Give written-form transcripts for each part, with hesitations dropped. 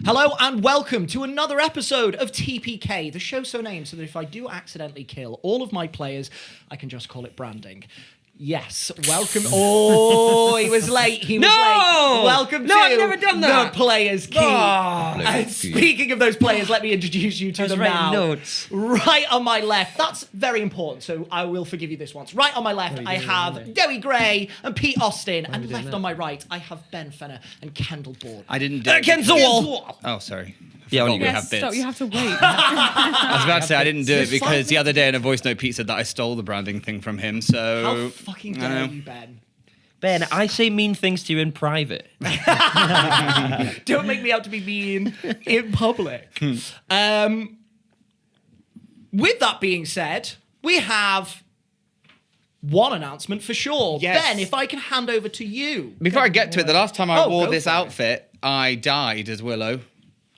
Hello and welcome to another episode of TPK, the show so named so that if I do accidentally kill all of my players, I can just call it branding. Yes, welcome. Oh, he was late. He was late. Welcome to I've never done that. The Players' Keep. And speaking of those players, let me introduce you to them now. Notes. Right on my left, that's very important, so I will forgive you this once. Right on my left, I have Dewi Gray and Pete Austin, and left on my right, I have Ben Fenner and Kendall Board. I didn't do it. Kensal! Oh, sorry. Yeah, only we we have bits. Stop, you have to wait. I was about to say I didn't do it because the other day in a voice note, Pete said that I stole the branding thing from him. So How fucking dare you, Ben? Ben, I say mean things to you in private. Don't make me out to be mean in public. With that being said, we have one announcement for sure. Yes. Ben, if I can hand over to you. before I get to it, the last time I wore go this for it. outfit, I died as Willow.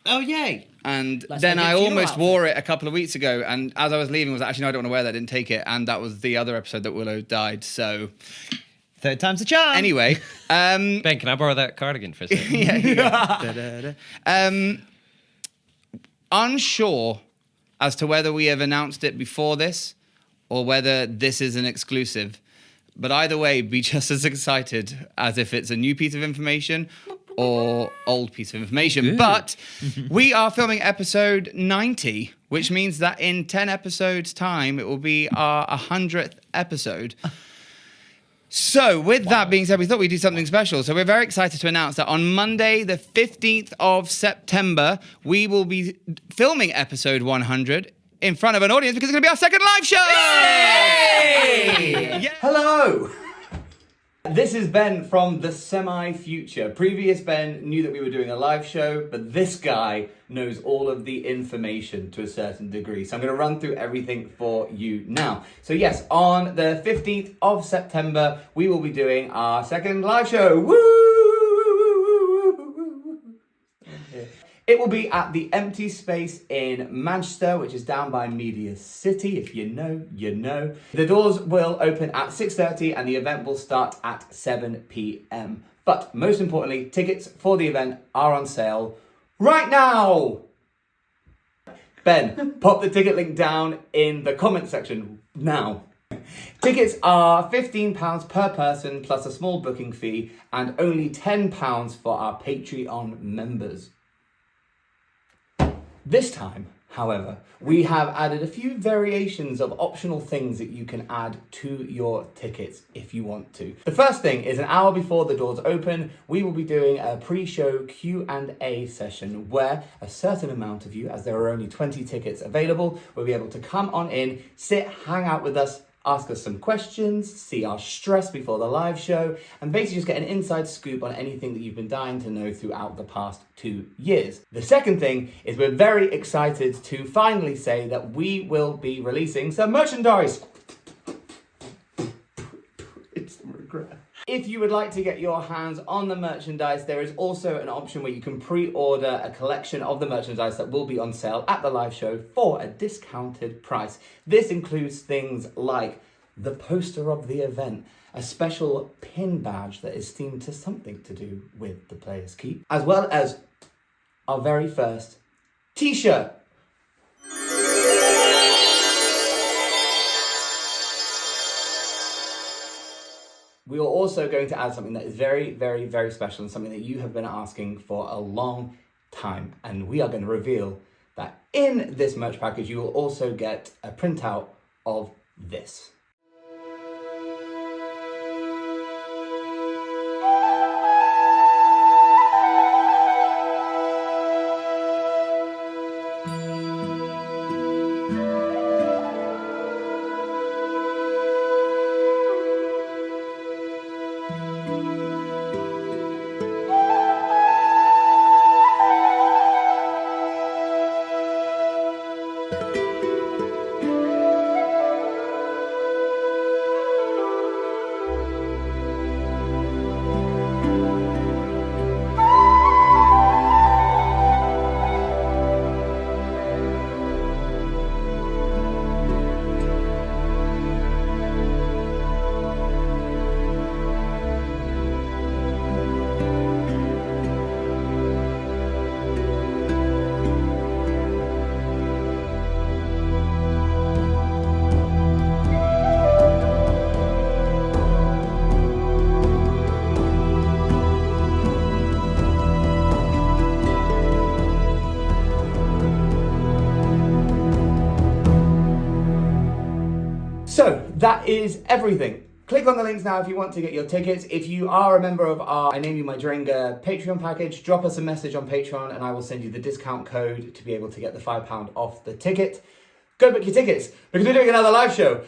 Oh, yay. And Let's then make it I a funeral almost outfit. wore it a couple of weeks ago. And as I was leaving, I was actually, no, I don't want to wear that. I didn't take it. And that was the other episode that Willow died. So Third time's a charm. anyway, Ben, can I borrow that cardigan for a second? unsure as to whether we have announced it before this or whether this is an exclusive. But either way, be just as excited as if it's a new piece of information or old piece of information. But we are filming episode 90, which means that in 10 episodes' time, it will be our 100th episode. So, with that being said, we thought we'd do something special. So, we're very excited to announce that on Monday, the 15th of September, we will be filming episode 100 in front of an audience because it's going to be our second live show! Yay! Hello! This is Ben from the semi-future. Previous Ben knew that we were doing a live show, but this guy knows all of the information to a certain degree. So I'm going to run through everything for you now. So yes, on the 15th of September, we will be doing our second live show. Woo! It will be at the Empty Space in Manchester, which is down by Media City. If you know, you know. The doors will open at 6:30 and the event will start at 7 p.m. But most importantly, tickets for the event are on sale right now. Ben, pop the ticket link down in the comment section now. Tickets are £15 per person plus a small booking fee and only £10 for our Patreon members. This time, however, we have added a few variations of optional things that you can add to your tickets if you want to. The first thing is an hour before the doors open, we will be doing a pre-show Q&A session where a certain amount of you, as there are only 20 tickets available, will be able to come on in, sit, hang out with us, ask us some questions, see our stress before the live show, and basically just get an inside scoop on anything that you've been dying to know throughout the past 2 years. The second thing is we're very excited to finally say that we will be releasing some merchandise. It's some regret. If you would like to get your hands on the merchandise, there is also an option where you can pre-order a collection of the merchandise that will be on sale at the live show for a discounted price. This includes things like the poster of the event, a special pin badge that is themed to something to do with the Players' Keep, as well as our very first t-shirt. We are also going to add something that is very, very, very special and something that you have been asking for a long time. And we are going to reveal that in this merch package, you will also get a printout of this. that is everything. Click on the links now if you want to get your tickets. If you are a member of our I Name You My Dringa Patreon package, drop us a message on Patreon and I will send you the discount code to be able to get the £5 off the ticket. Go book your tickets because we're doing another live show.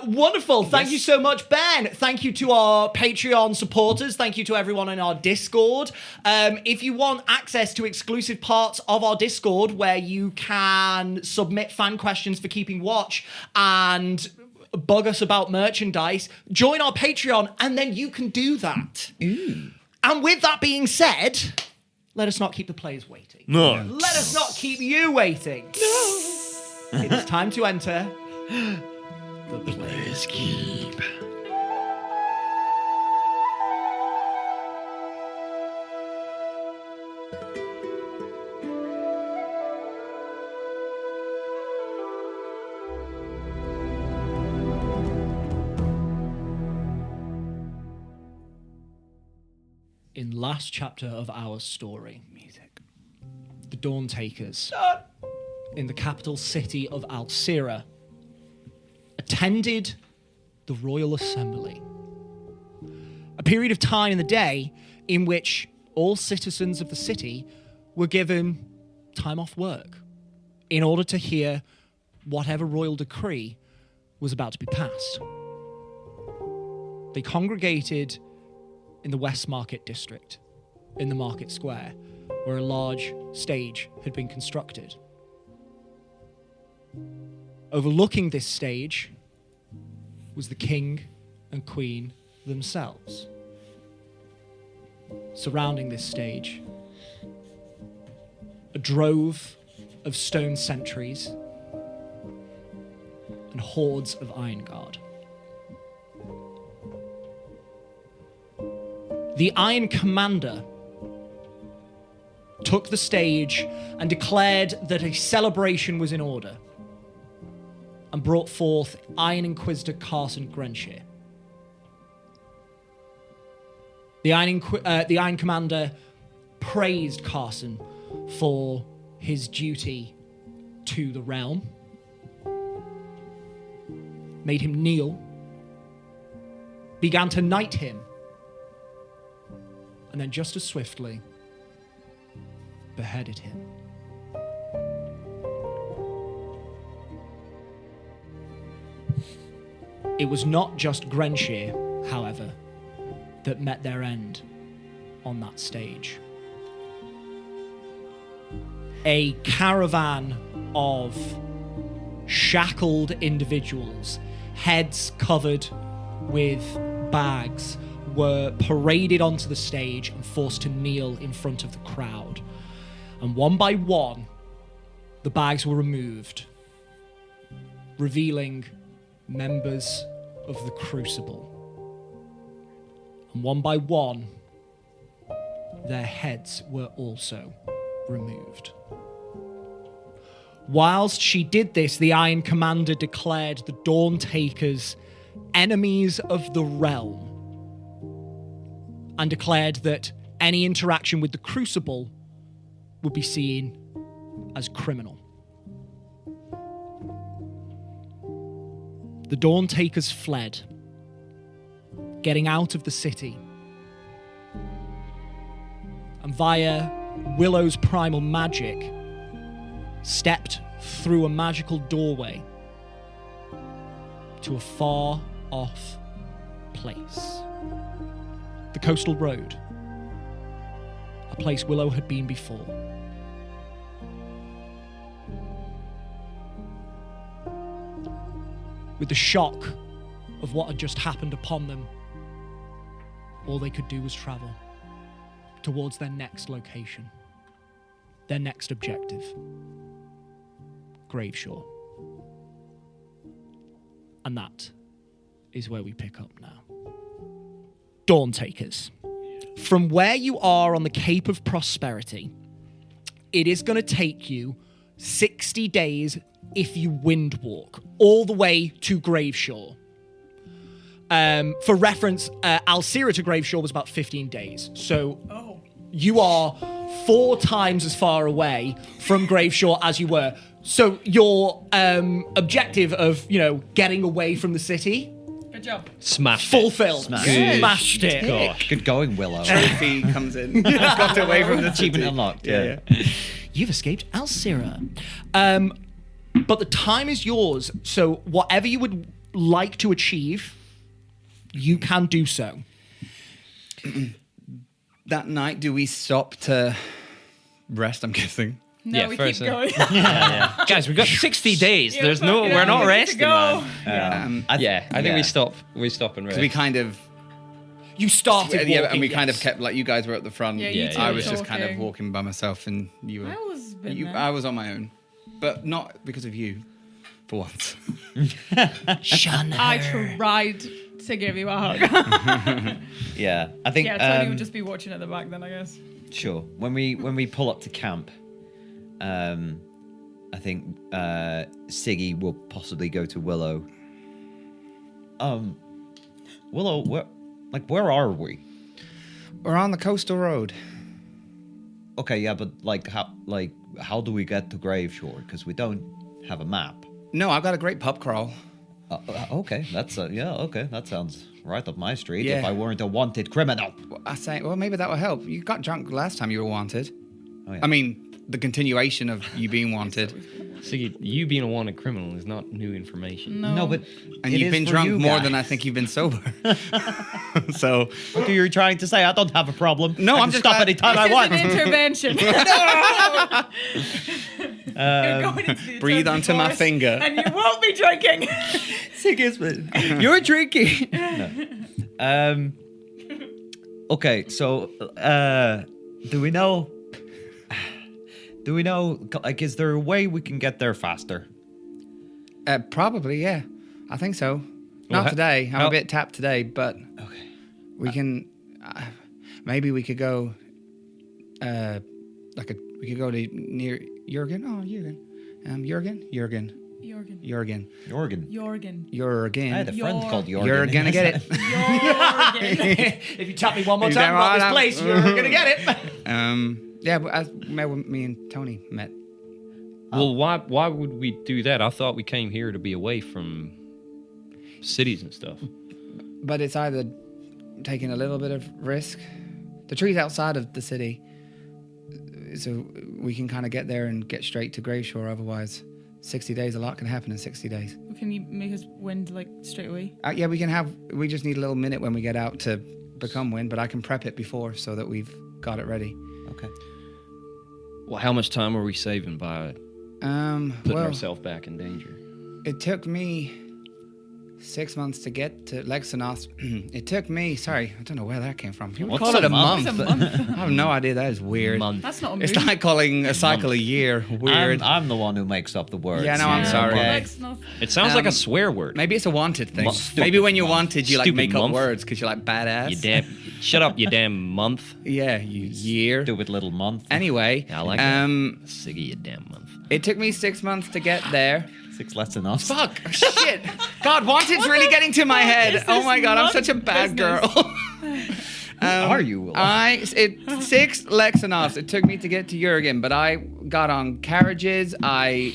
Wonderful. Thank you so much, Ben. Thank you to our Patreon supporters. Thank you to everyone in our Discord. If you want access to exclusive parts of our Discord where you can submit fan questions for Keeping Watch and bug us about merchandise, join our Patreon and then you can do that. Ooh. And with that being said, let us not keep the players waiting. No. Let us not keep you waiting. No. It is time to enter the players' keep. In last chapter of our story, the Dawn Takers, in the capital city of Alcira, attended the Royal Assembly. A period of time in the day in which all citizens of the city were given time off work in order to hear whatever royal decree was about to be passed. They congregated in the West Market district, in the market square, where a large stage had been constructed. Overlooking this stage was the king and queen themselves. Surrounding this stage, a drove of stone sentries and hordes of Iron Guard. The Iron Commander took the stage and declared that a celebration was in order and brought forth Iron Inquisitor Carson Grenshire. The Iron Commander praised Carson for his duty to the realm, made him kneel, began to knight him, and then just as swiftly beheaded him. It was not just Grenshire, however, that met their end on that stage. A caravan of shackled individuals, heads covered with bags, were paraded onto the stage and forced to kneel in front of the crowd. And one by one, the bags were removed, revealing members of the Crucible. And one by one, their heads were also removed. Whilst she did this, the Iron Commander declared the Dawn Takers enemies of the realm and declared that any interaction with the Crucible would be seen as criminal. The Dawn Takers fled, getting out of the city, and via Willow's primal magic, stepped through a magical doorway to a far-off place. The coastal road, a place Willow had been before. With the shock of what had just happened upon them, all they could do was travel towards their next location, their next objective, Graveshore. And that is where we pick up now. Dawn Takers. From where you are on the Cape of Prosperity, it is going to take you 60 days if you wind walk all the way to Graveshore. For reference, Alcira to Graveshore was about 15 days. So you are 4 times as far away from Graveshore as you were. So your objective of, getting away from the city, Good job. Smashed. fulfilled. Smashed. Smashed it. Gosh, good going, Willow. Trophy comes in. Got away from the Achievement city. unlocked. Yeah. You've escaped Alcira. But the time is yours, so whatever you would like to achieve, you can do so. That night, do we stop to rest, I'm guessing? No, Yeah, we first, keep going. Guys, we've got 60 days. Yeah, There's fuck no, it, we're not we need to resting, go. man. I think yeah. we stop and rest. Because we kind of... You started walking, and we kind of yes. kept, like, you guys were at the front. Yeah, you two I were was just kind of talking. walking by myself, and you were... I always been there. I was on my own. But not because of you, for once. Shun her. I tried to give you a hug. Yeah, I think. Yeah, Tony would just be watching at the back then, I guess. Sure. When we pull up to camp, I think Siggy will possibly go to Willow. Willow, where are we? We're on the coastal road. Okay, yeah, but how do we get to Graveshore? Because we don't have a map. No, I've got a great pub crawl. Okay, okay, that sounds right up my street. If Yeah. I weren't a wanted criminal. I say, well, maybe that will help. You got drunk last time you were wanted. Oh, yeah. I mean, the continuation of you being wanted. See, you being a wanted criminal is not new information. No, but And it you've is been for drunk you more guys. than I think you've been sober. So, What are you trying to say? I don't have a problem. No, I I'm can just stop glad- anytime I This is want. an intervention. You're going into the breathe Atlantic onto my forest finger. And you won't be drinking. Sigismund, you're drinking. No. Okay, so do we know? Like, is there a way we can get there faster? Probably, yeah. I think so. Well, Not today. I'm how- a bit tapped today, but Okay. we can. Maybe we could go. We could go to near Jurgen. Oh, Jurgen. Jurgen. Jorgen. Jurgen. Jorgen. Jurgen. I had a friend called Jorgen. You're gonna get it. Jorgen. If you tap me one more You time damn about right this I'm- place, you're going to get it. Yeah, but me and Tony met. Well, why would we do that? I thought we came here to be away from cities and stuff. But it's either taking a little bit of risk. The tree's outside of the city, so we can kind of get there and get straight to Graveshore. Otherwise, 60 days, a lot can happen in 60 days. Can you make us wind like straight away? Yeah, we just need a little minute when we get out to become wind, but I can prep it before so that we've got it ready. Okay. Well, how much time are we saving by putting Well, ourselves back in danger? it took me 6 months to get to Lexanos. It took me, sorry, I don't know where that came from. People What's call it a a month. It's a month. I have no idea. That is weird. Month. That's not a It's movie. like calling a cycle a year weird. I'm the one who makes up the words. Yeah, no, I'm here, sorry. okay? That's not- It sounds like a Um, swear word. Maybe it's a wanted thing. Stupid Maybe when you're month. wanted, you like Stupid make up month. words because you're like badass. You damn. Shut up, you damn month. Yeah, you year. Stupid little month. Anyway, I like Siggy, you damn month. it took me 6 months to get there. 6 less than us. Fuck, shit. God, wanted's really getting to my head. is Oh this my god, I'm month such a bad business? girl. Are you, Willow? 6 Lexanovs it took me to get to Jurgen, but I got on carriages. I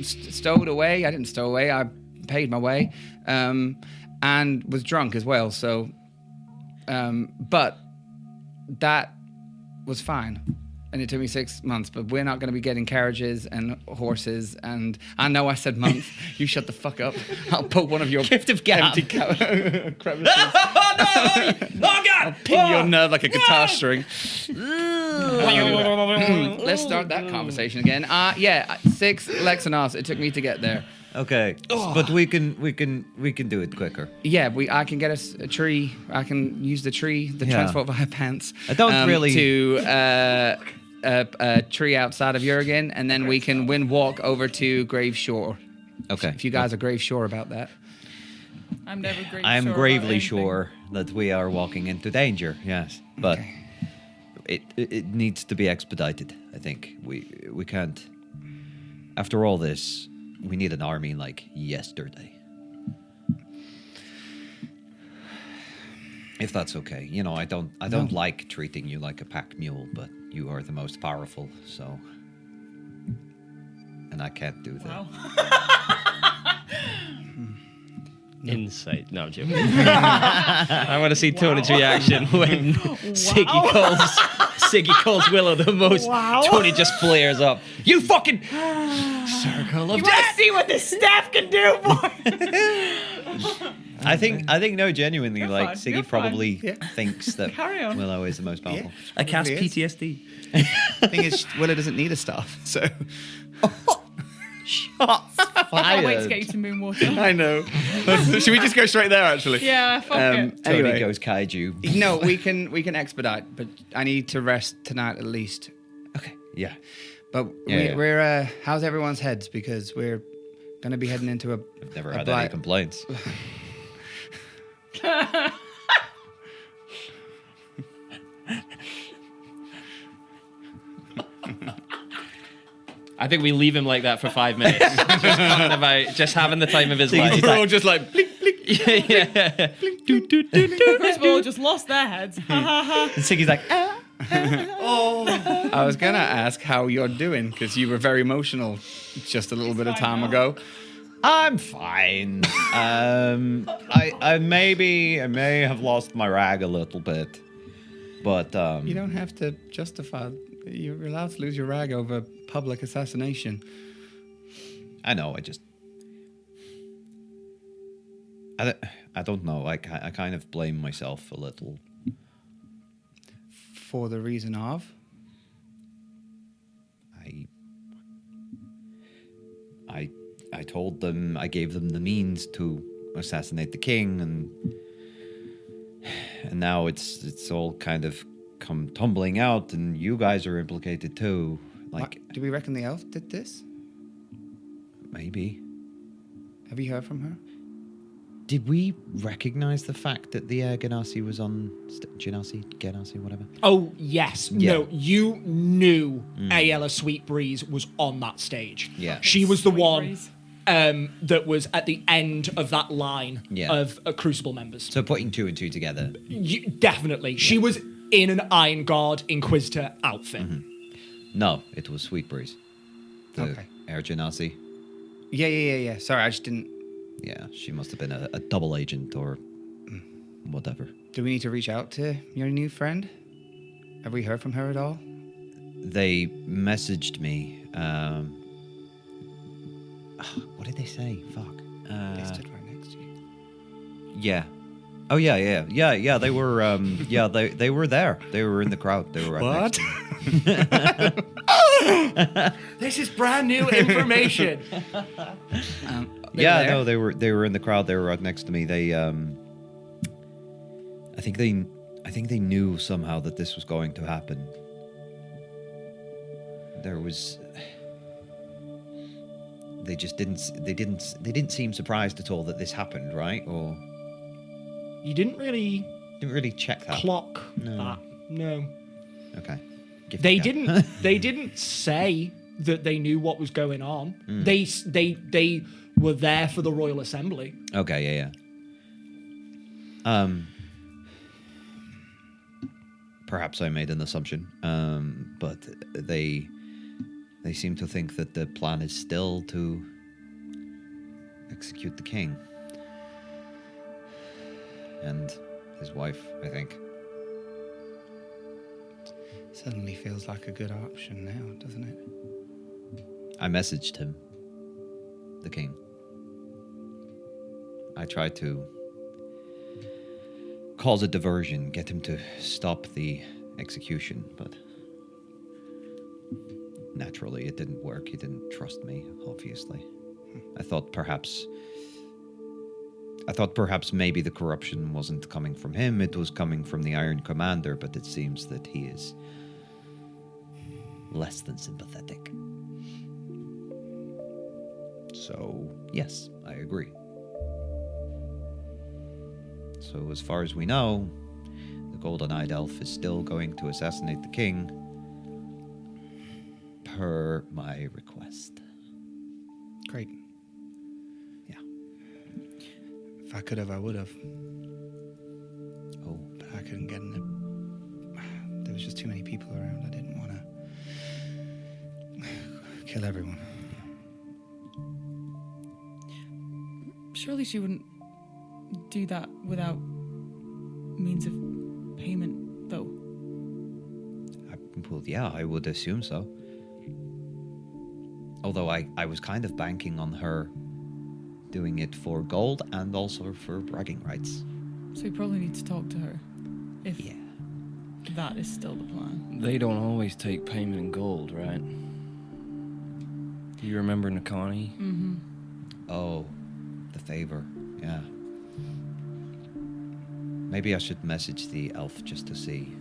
stowed away. I didn't stow away. I paid my way, and was drunk as well. So, but that was fine. And it took me 6 months, but we're not going to be getting carriages and horses. And I know I said month. You shut the fuck up. I'll poke one of your Gift of gab. empty crevices. Oh, no! Oh, God! Pin your nerve like a guitar string. Let's start that conversation again. 6 Lexanos. It took me to get there. Okay, but we can do it quicker. Yeah, I can get us a tree. I can use the tree, the Yeah. transport via pants. I don't really- to a tree outside of Jurgen, and then we can walk over to Graveshore. Okay. If you guys are Graveshore about that. I'm never great. I am sure about gravely anything. sure that we are walking into danger. Yes, but Okay. it needs to be expedited. I think we can't. After all this, we need an army like yesterday. If that's okay, I don't like treating you like a pack mule, but you are the most powerful, so. And and I can't do that. Wow. Insight. No, I'm joking. I want to see Tony's reaction when Siggy calls Willow the most. Wow. Tony just flares up. You fucking circle of You want death. to see what this staff can do, boy? I think no, genuinely, You're like fine, you're Siggy probably Yeah. thinks that Carry on. Willow is the most powerful. I cast Probably is. PTSD. Thing is, Willow doesn't need a staff, so I can't wait to get you to Moonwater. I know. Should we just go straight there? Actually, Yeah, fuck it. Tony Anyway. goes kaiju. No, we can expedite, but I need to rest tonight at least. Okay, yeah. But Yeah. we're how's everyone's heads, because we're going to be heading into a. I've never a had blight. any complaints. I think we leave him like that for 5 minutes. just having the time of his life. We're all just like. Blink. yeah. Chris Ball just lost their heads. Ha ha ha. And Siggy's like, I was gonna ask how you're doing, because you were very emotional just a little bit of time ago. I'm fine. I may have lost my rag a little bit, but You don't have to justify. You're allowed to lose your rag over public assassination. I know. I don't know. I kind of blame myself a little. For the reason of. I told them, I gave them the means to assassinate the king, and now it's all kind of come tumbling out, and you guys are implicated too. Like, Do we reckon the elf did this? maybe. Have you heard from her? Did we recognize the fact that the Genasi was on Genasi, whatever? Oh, yes. Yeah. No, you knew Ayala Sweet Breeze was on that stage. Yeah. She was the Sweet one Breeze. that was at the end of that line Yeah. of Crucible members. So putting two and two together. Definitely. She was in an Iron Guard Inquisitor outfit. No, it was Sweet Breeze. The Okay. Air Genasi. Yeah. Sorry, I just didn't. Yeah, she must have been a double agent or whatever. Do we need to reach out to your new friend? Have we heard from her at all? They messaged me. What did they say? Fuck. They stood right next to you. Yeah. Oh yeah. They were. They were there. They were in the crowd. They were right next to me. This is brand new information. Yeah, no, they were in the crowd. They were right next to me. They I think they knew somehow that this was going to happen. They just didn't seem surprised at all that this happened, right? Or You didn't really check that. clock No. that. No. Okay. Gift They gab. didn't. They didn't say that they knew what was going on. They were there for the Royal Assembly. Okay, yeah. Perhaps I made an assumption, but they seem to think that the plan is still to execute the king and his wife, I think. Suddenly feels like a good option now, doesn't it? I messaged him, the king. I tried to cause a diversion, get him to stop the execution, but naturally it didn't work. He didn't trust me, obviously. I thought perhaps maybe the corruption wasn't coming from him, it was coming from the Iron Commander, but it seems that he is less than sympathetic. So, yes, I agree. So, as far as we know, the Golden-Eyed Elf is still going to assassinate the king, per my request. Great. Yeah. If I could have, I would have. Oh, But I couldn't get in it. There was just too many people around. I didn't want to kill everyone. Surely she wouldn't do that without means of payment, though. Well, yeah, I would assume so. Although I was kind of banking on her doing it for gold and also for bragging rights. So we probably need to talk to her. If Yeah. that is still the plan. They don't always take payment in gold, right? Do you remember Nakani? Mm-hmm. Oh, the favor. Yeah. Maybe I should message the elf just to see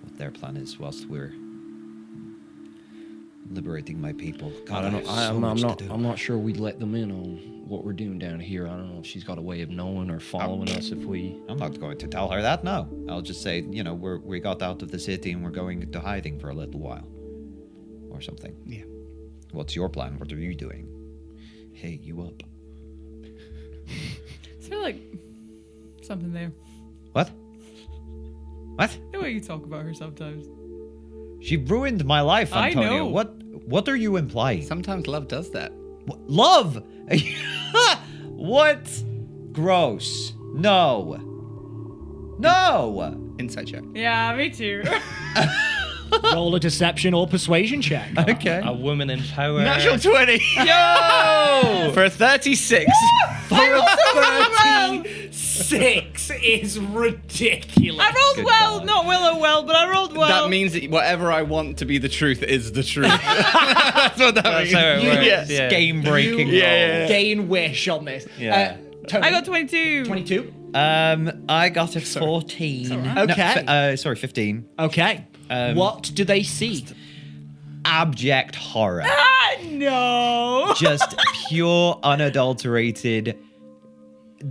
what their plan is whilst we're liberating my people. God, I don't know. have so much to do. I'm not sure we'd let them in on what we're doing down here. I don't know if she's got a way of knowing or following us if we. I'm not going to tell her that. No, I'll just say, we got out of the city and we're going into hiding for a little while, or something. Yeah. What's your plan? What are you doing? Hey, you up? Is there like something there? What? What? The way you talk about her sometimes. She ruined my life, I Antonio. know. What are you implying? Sometimes love does that. Love? What? Gross. No. No. Inside check. Yeah, me too. Roll a deception or persuasion check. Okay. A woman in power. Natural 20. Yo! For a 36. For a 36 is ridiculous. I rolled Good well, God. not Willow well, but I rolled well. That means that whatever I want to be the truth is the truth. That's what that means. how it works. Yeah. Yeah. Game breaking. Yeah. Gain wish on this. Yeah. Tony, I got 22. 22. I got a 14. Okay. Sorry, 15. Okay. What do they see? Abject horror. Ah, no. Just pure, unadulterated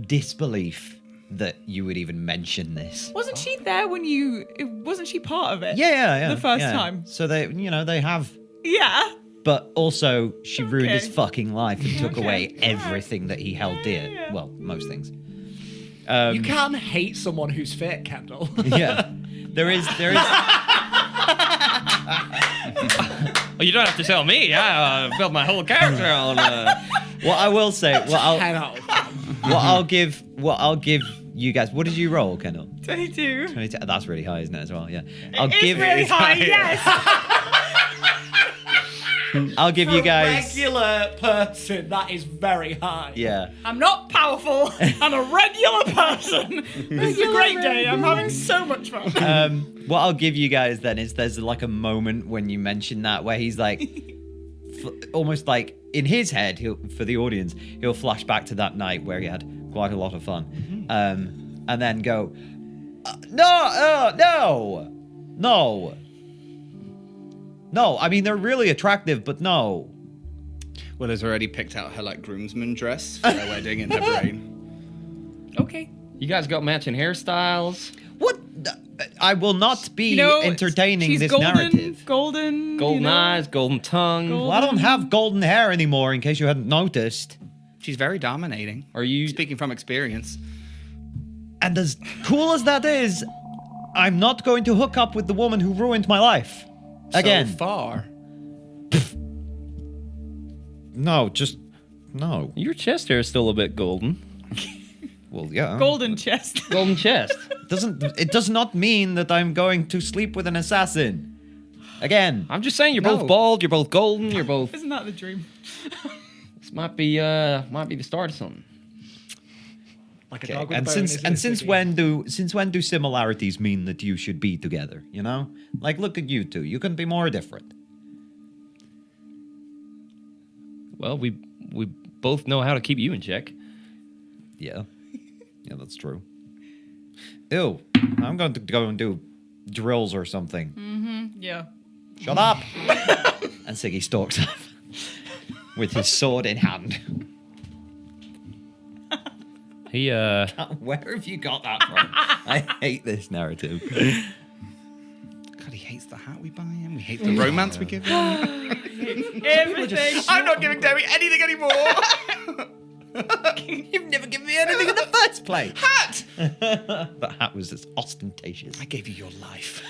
disbelief that you would even mention this. Wasn't she there when you... Wasn't she part of it? Yeah. The first yeah. time. So they have, Yeah. but also she ruined his Okay. fucking life and took Okay. away everything that he held dear. Yeah. Well, most things. You can hate someone who's fit, Kendall. Yeah. There is. Oh, you don't have to tell me. I built my whole character on. What I will say. Hello. What I'll give you guys. What did you roll, Kendall? 22. 22. That's really high, isn't it? As well. Yeah. It's really high, yes. I'll give you guys. Regular person, that is very high. Yeah. I'm not powerful. I'm a regular person. This is a great day. I'm having so much fun. What I'll give you guys then is there's like a moment when you mention that where he's like, almost like in his head, for the audience, he'll flash back to that night where he had quite a lot of fun, and then go, no. I mean, they're really attractive, but no. Well, has already picked out her like groomsman dress for their wedding in her brain. Okay. You guys got matching hairstyles. What? I will not be You know, entertaining she's this golden, narrative. Golden. Golden you know. eyes, golden tongue. Well, I don't have golden hair anymore, in case you hadn't noticed. She's very dominating. Are you Speaking from experience. And as cool as that is, I'm not going to hook up with the woman who ruined my life. Again. So far. No, just no. Your chest hair is still a bit golden. Well, yeah. Golden chest. Golden chest. It does not mean that I'm going to sleep with an assassin. Again. I'm just saying you're No. both bald, you're both golden, you're both. Isn't that the dream? This might be the start of something. Like a Okay. dog with a And bone, since isn't and it, since Ziggy? when do similarities mean that you should be together? You know, like look at you two. You couldn't be more different. Well, we both know how to keep you in check. Yeah, yeah, that's true. Ew, I'm going to go and do drills or something. Yeah. Shut up! And Siggy stalks off with his sword in hand. He Where have you got that from? I hate this narrative. God, he hates the hat we buy him. We hate the romance we give him. Everything. I'm not giving Derry anything anymore. You've never given me anything in the first place. Hat! That hat was just ostentatious. I gave you your life.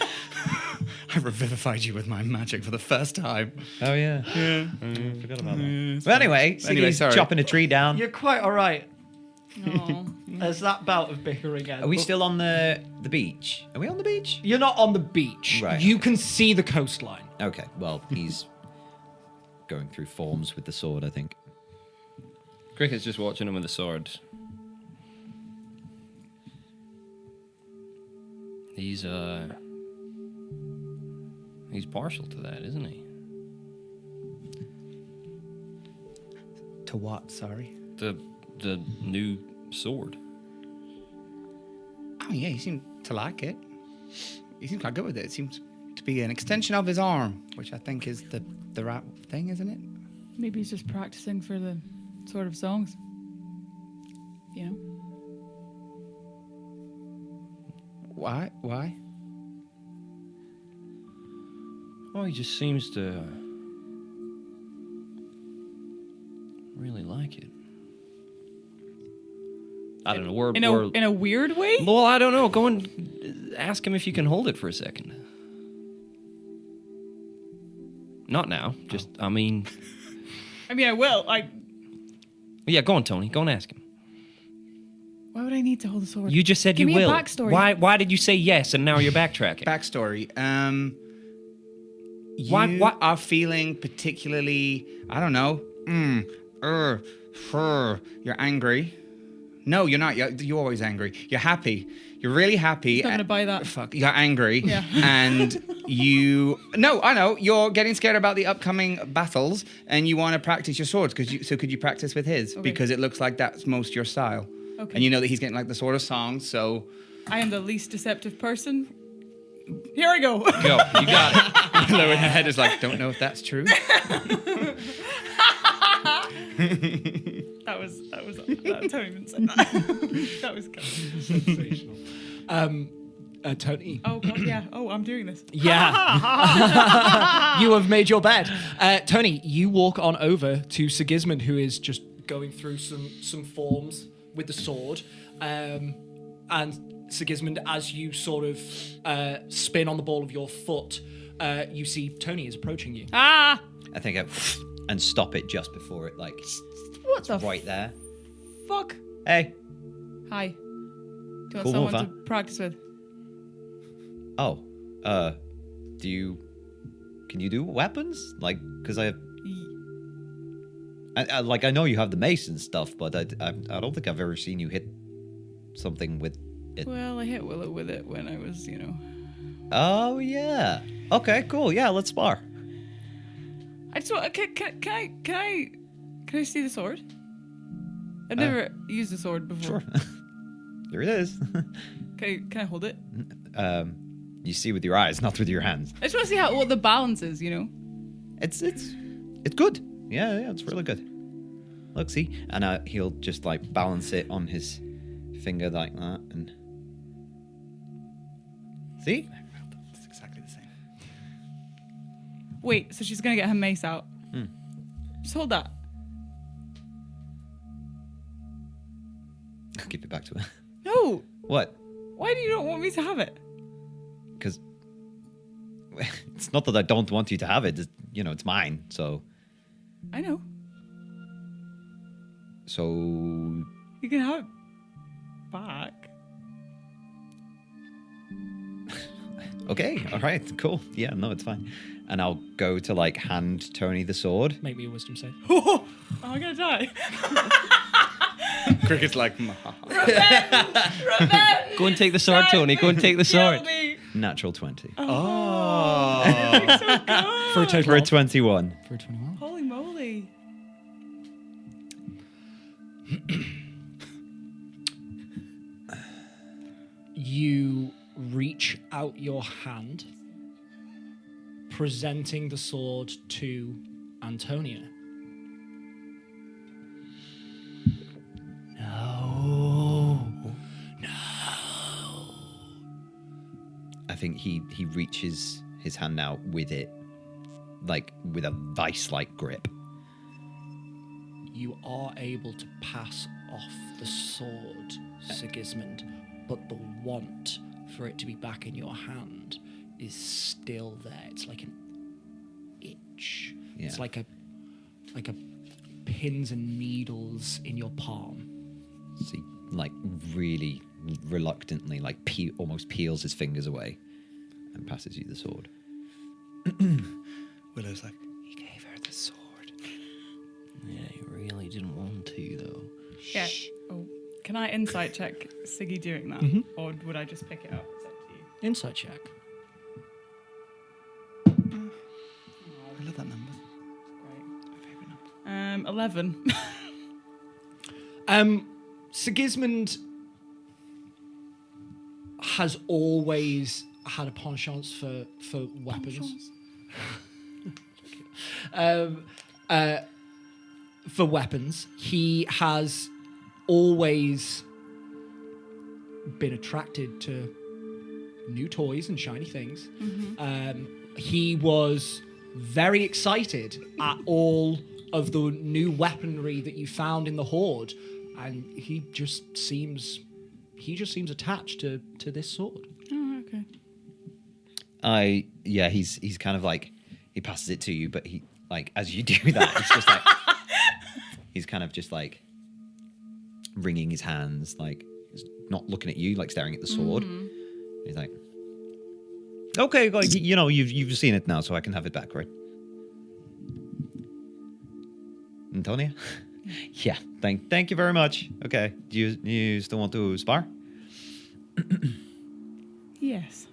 I revivified you with my magic for the first time. Oh yeah. Forgot about that. But anyway, Siggy's sorry. chopping a tree down. You're quite all right. Oh. There's that bout of bickering again. Are we still on the beach? Are we on the beach? You're not on the beach. Right, You okay. can see the coastline. Okay. Well, he's going through forms with the sword, I think. Cricket's just watching him with the sword. He's partial to that, isn't he? To what? Sorry. The new sword. Oh yeah, he seemed to like it. He seems quite good with it. It seems to be an extension of his arm, which I think is the right thing, isn't it? Maybe he's just practicing for the sort of songs. You know? Why? Why? Oh, he just seems to really like it. I don't know. We're In a weird way? well, I don't know. Go and ask him if you can hold it for a second. Not now. Just, I mean, I will. yeah. Go on, Tony. Go and ask him. Why would I need to hold a sword? You just said Give you me will. a backstory. Why did you say yes and now you're backtracking? Backstory. You Why- are feeling particularly, I don't know, you're angry. No, you're not. You're always angry. You're happy. You're really happy. Not gonna buy that. Fuck. You're angry. Yeah. And no, I know. You're getting scared about the upcoming battles and you want to practice your swords. So could you practice with his? Okay. Because it looks like that's most your style. Okay. And you know that he's getting like the sort of songs, so... I am the least deceptive person. Here I go. Go. You got it. Lower head is like, don't know if that's true. That Tony didn't say that. That was good. Sensational. Tony. Oh god, yeah. Oh, I'm doing this. Yeah. You have made your bed. Tony, you walk on over to Sigismund, who is just going through some forms with the sword. And Sigismund, as you sort of spin on the ball of your foot, you see Tony is approaching you. Ah! I think and stop it just before it What the right there. fuck? Hey. Hi. Do you want Cool someone move, to practice with? Oh. Can you do weapons? Like, because I know you have the mace and stuff, but I don't think I've ever seen you hit something with it. Well, I hit Willow with it when I was, Oh yeah. Okay, cool. Yeah, let's spar. I just want. Can I see the sword? I've never used a sword before. Sure. There it is. Can I hold it? You see with your eyes, not with your hands. I just want to see what the balance is. It's good. Yeah, it's really good. Look, see, and he'll just like balance it on his finger like that, and see. It's exactly the same. Wait, so she's gonna get her mace out. Just hold that. I'll give it back to her. No. What? Why do you not want me to have it? Because it's not that I don't want you to have it. It's mine. So I know. You can have it back. Okay, all right, cool. Yeah, no, it's fine. And I'll go to like hand Tony the sword. Make me a wisdom save. Oh, am I gonna die? Cricket's like, Revenge! Go and take the sword, Tony. Go and take the sword. Kill me. Natural 20. For a total For a of- 21. For a 21. Holy moly. You reach out your hand, presenting the sword to Antonia. I think he reaches his hand out with it, like with a vice-like grip. You are able to pass off the sword, Sigismund, but the want for it to be back in your hand is still there. It's like an itch. Yeah. It's like a pins and needles in your palm. So he, like, really reluctantly, like, almost peels his fingers away and passes you the sword. Willow's like, He gave her the sword. Yeah, he really didn't want to, though. Yeah. Oh, can I insight check Siggy doing that, or would I just pick it up? It's up to you. Insight check. I love that number. Great. 11. Sigismund has always had a penchant for weapons. For weapons, he has always been attracted to new toys and shiny things. He was very excited at all of the new weaponry that you found in the Horde, and he just seems attached to this sword. Oh, okay. He's kind of like, he passes it to you, but he, like, as you do that, it's just like, he's kind of just like wringing his hands, like, he's not looking at you, like staring at the sword. He's like, okay, like, you know, you've seen it now, so I can have it back, right? Antonia? Yeah, thank you very much. Okay, do you still want to spar? Yes.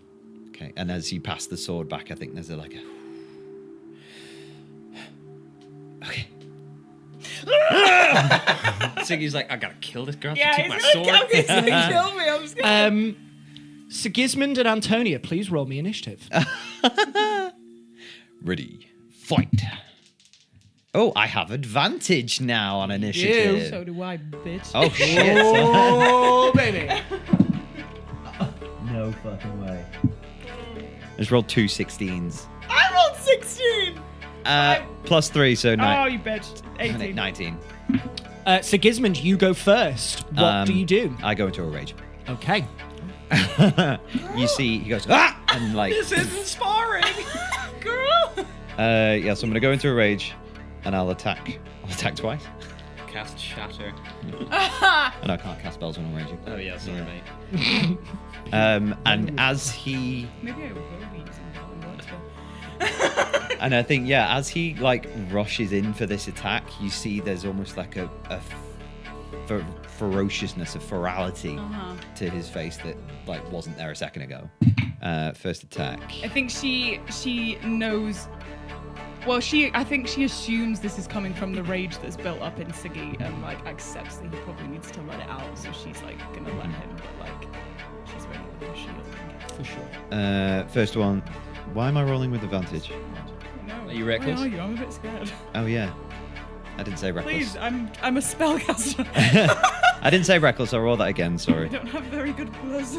Okay, and as you pass the sword back, I think there's a okay. Siggy's like, I gotta kill this girl Yeah, to take my he's sword. gonna kill me. I'm scared. Sigismund and Antonia, please roll me initiative. Ready, fight. Oh, I have advantage now on initiative. So do I, bitch. Oh shit! Oh, baby. No fucking way. Just rolled 2 16s. I rolled 16. +3, so Oh, 9. you bitch. 18. 19. Sigismund, you go first. What do you do? I go into a rage. Okay. You see, he goes, ah! And like, This isn't sparring. Girl. yeah, so I'm gonna go into a rage, and I'll attack twice. Cast shatter. And I can't cast spells when I'm raging. Oh yeah, sorry, mate. And as he, Maybe I will be using that. and I think, yeah, as he like rushes in for this attack, you see there's almost like a ferociousness, a ferality to his face that like wasn't there a second ago. First attack. I think she knows. Well, I think she assumes this is coming from the rage that's built up in Siggy, and like accepts that he probably needs to let it out. So she's like gonna let him, but like she's ready with her shield. For sure. First one. Why am I rolling with advantage? No. Are you reckless? Why are you? I'm a bit scared. Oh yeah, I didn't say reckless. Please, I'm a spellcaster. I didn't say reckless. I'll roll that again. I Sorry. don't have very good plus.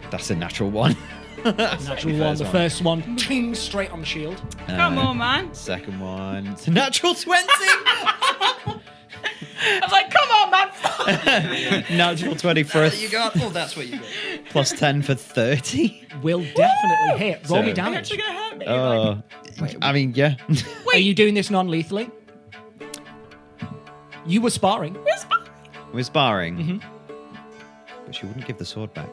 That's a natural one. Natural one. The first one, ting, straight on the shield. Come on, man. Second one. It's a natural 20. I was like, come on, man. Natural 20 for a You got. Oh, that's what you got. plus 10 for 30. Will definitely hit. Roll me So- You're damage. actually gonna hurt me. Oh, I mean, yeah. Are you doing this non-lethally? You were sparring. We're sparring. But she wouldn't give the sword back.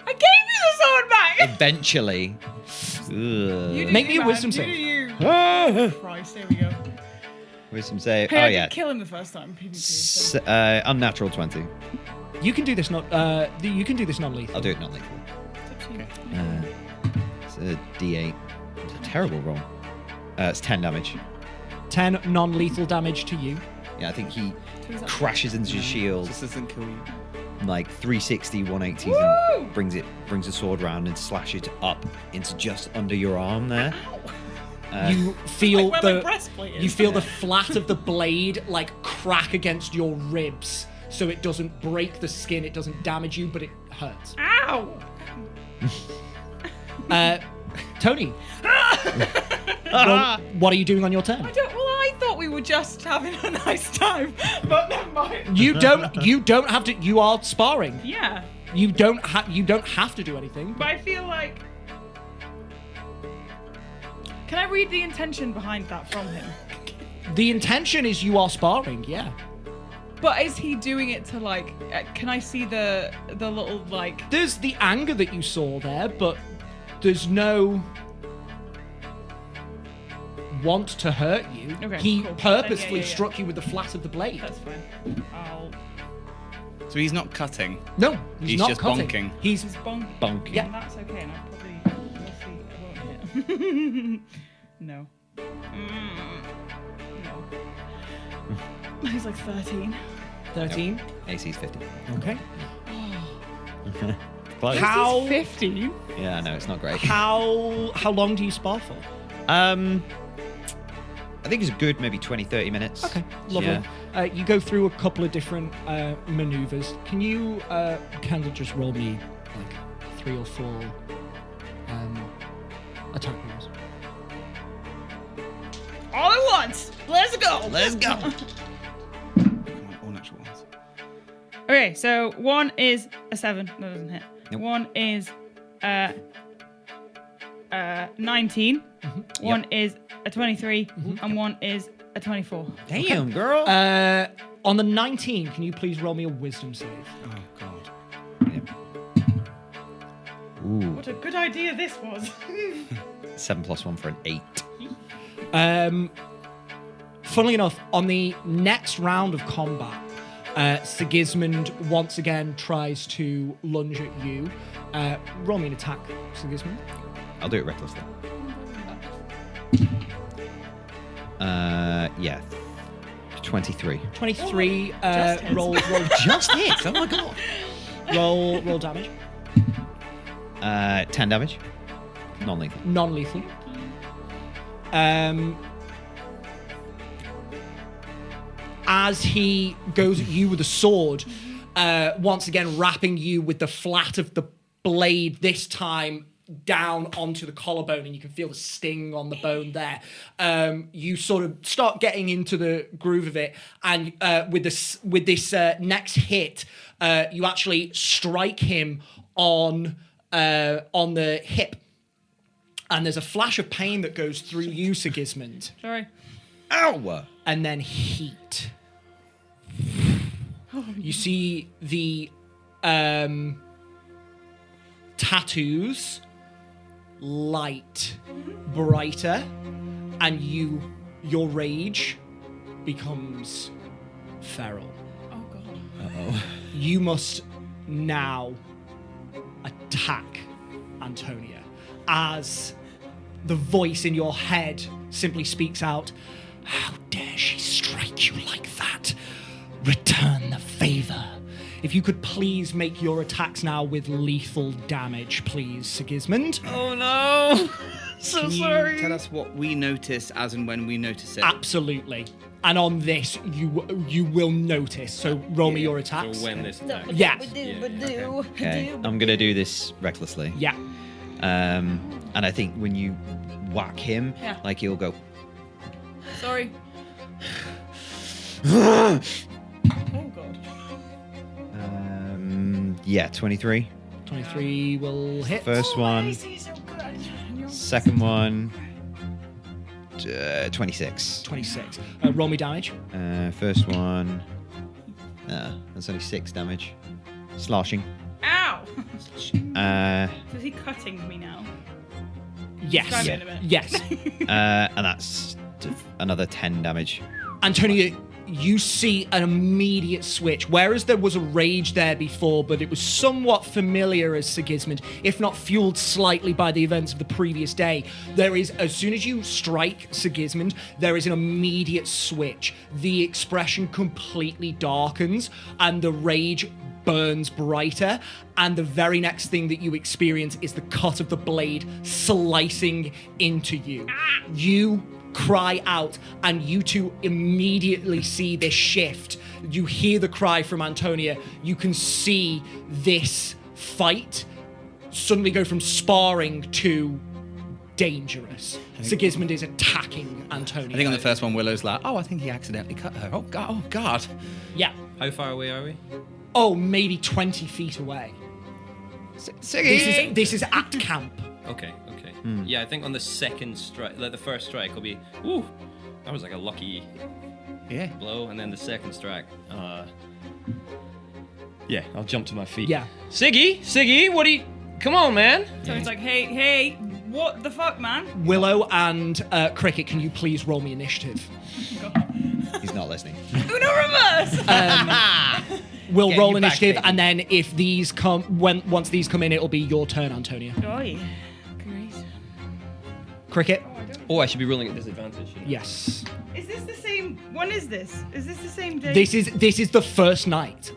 I gave you the sword back. Eventually. You do Make me you, a man. wisdom You save. do you. Christ, here we go. Wisdom save. Hey, Oh, I yeah. did kill him the first time. PvP, so. Unnatural 20. You can do this you can do this non-lethal. I'll do it not lethal. It's up to you. It's a D8. It's a terrible roll. It's 10 damage. 10 non-lethal damage to you. Yeah, I think he Who's that? crashes into your shield. This doesn't kill you. Like 360, 180, Woo! and brings the sword round and slashes it up into just under your arm there. You feel Like where my the breastplate is. you feel the flat of the blade like crack against your ribs, so it doesn't break the skin, it doesn't damage you, but it hurts. Ow! Tony, what are you doing on your turn? I thought we were just having a nice time, but never mind. You don't have to. You are sparring. Yeah, You don't have to do anything. but I feel like Can I read the intention behind that from him? The intention is you are sparring, yeah. But is he doing it to like? Can I see the little like? There's the anger that you saw there, but there's no want to hurt you. Okay, He cool. purposefully Yeah. struck you with the flat of the blade. That's fine. I'll. So he's not cutting. No, he's not just cutting. bonking. He's He's bonking. Bonking. Yeah. And that's okay, and I probably will see. I won't hit. No. No. He's like 13. 13. AC's 50. Okay. Close. How 15? Yeah, no, it's not great. how long do you spar for? I think it's a good maybe 20, 30 minutes. Okay, lovely. Yeah. You go through a couple of different maneuvers. Can you, Kendall, just roll me like 3 or 4 attack rolls? All at once! Let's go! Let's go. Come on, all natural ones. Okay, so 1 is a 7. That doesn't hit. Nope. 1 is 19. 1 is a 23. And 1 is a 24. Damn, girl. On the 19, can you please roll me a wisdom save? Oh god. Ooh, What a good idea this was. 7 + 1 for an 8. Funnily enough, on the next round of combat, Sigismund once again tries to lunge at you. Roll me an attack, Sigismund. I'll do it recklessly. Yeah. 23. 23. Roll Just hit. Oh my god. roll damage. 10 damage. Non-lethal. Non-lethal. As he goes at you with a sword, once again wrapping you with the flat of the blade, this time down onto the collarbone, and you can feel the sting on the bone there. You sort of start getting into the groove of it, and with this next hit, you actually strike him on the hip. And there's a flash of pain that goes through you, Sigismund. Sorry. Ow! And then heat. You see the tattoos light brighter, and your rage becomes feral. Oh god. Uh-oh. You must now attack Antonia, as the voice in your head simply speaks out, "How dare she strike you like that? Return the favor." If you could please make your attacks now with lethal damage, please, Sigismund. Oh no! So Can you sorry. tell us what we notice as and when we notice it? Absolutely. And on this, you will notice. So roll me your attacks. So when this attack. Yeah. Okay, I'm gonna do this recklessly. Yeah. And I think when you whack him, Yeah. like he'll go. Sorry. Oh god. Yeah, 23. 23 will hit. First one. Second one. 26. 26. Roll me damage. First one. That's only 6 damage. Sloshing. Ow! Uh, Is he cutting me now? Yes. Describe it in a minute. Yes. and that's another 10 damage. Antonia, you see an immediate switch. Whereas there was a rage there before, but it was somewhat familiar as Sigismund, if not fueled slightly by the events of the previous day, there is, as soon as you strike Sigismund, there is an immediate switch. The expression completely darkens, and the rage burns brighter, and the very next thing that you experience is the cut of the blade slicing into you. You cry out, and you two immediately see this shift. You hear the cry from Antonia. You can see this fight suddenly go from sparring to dangerous. Sigismund is attacking Antonia. I think on the first one, Willow's like, "Oh, I think he accidentally cut her." Oh god! Oh god! Yeah. How far away are we? Oh, maybe 20 feet away. Siggy! This is at camp. Okay, okay. Yeah, I think on the second strike, like the first strike will be, ooh, that was like a lucky Yeah. blow, and then the second strike, yeah, I'll jump to my feet. Yeah. Siggy, what are you? Come on, man. So he's like, hey, what the fuck, man? Willow and Cricket, can you please roll me initiative? He's not listening. Uno reverse! We'll Get roll you back, initiative, baby. and then if these come, once these come in, it'll be your turn, Antonia. Oh, yeah. Great. Cricket. Oh, I should be rolling at disadvantage. shouldn't I? Yes. Is this the same? When is this? Is this the same day? This is the first night.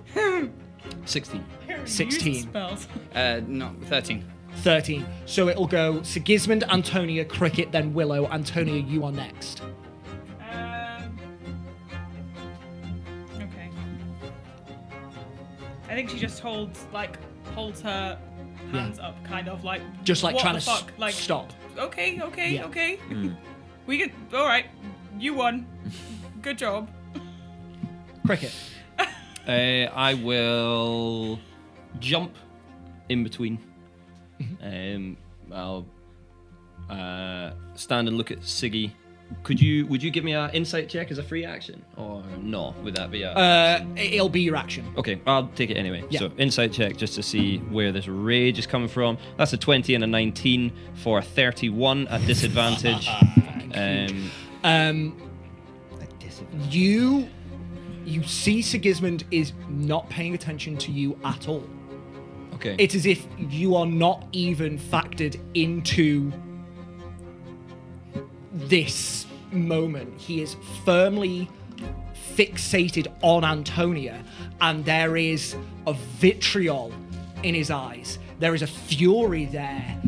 16. 16. Use spells. No, 13. 13. So it'll go Sigismund, Antonia, Cricket, then Willow. Antonia, you are next. Okay. I think she just holds her hands up, kind of like Just like what trying the to fuck? Like stop. Okay. Yeah. Okay. We can. All right. You won. Good job. Cricket. I will jump in between. I'll stand and look at Siggy. Would you give me an insight check as a free action, or no? Would that be a? It'll be your action. Okay, I'll take it anyway. Yeah. So insight check just to see where this rage is coming from. That's a 20 and a 19 for a 31 at disadvantage. You see Sigismund is not paying attention to you at all. Okay. It's as if you are not even factored into this moment. He is firmly fixated on Antonia, and there is a vitriol in his eyes. There is a fury there.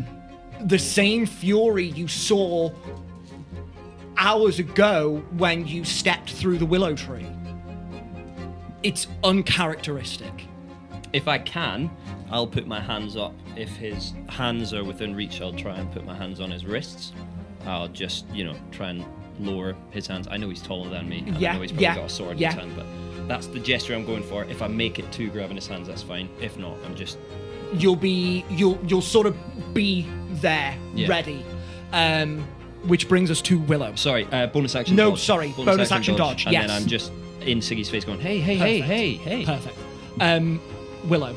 The same fury you saw hours ago when you stepped through the willow tree. It's uncharacteristic. If I can, I'll put my hands up. If his hands are within reach, I'll try and put my hands on his wrists. I'll just, try and lower his hands. I know he's taller than me, and I know he's probably got a sword in his hand, but that's the gesture I'm going for. If I make it to grabbing his hands, that's fine. If not, I'm just... You'll sort of be there, ready. Which brings us to Willow. Sorry, bonus action No, dodge. sorry, bonus action dodge, And yes. then I'm just in Siggy's face going, hey. Perfect. Willow.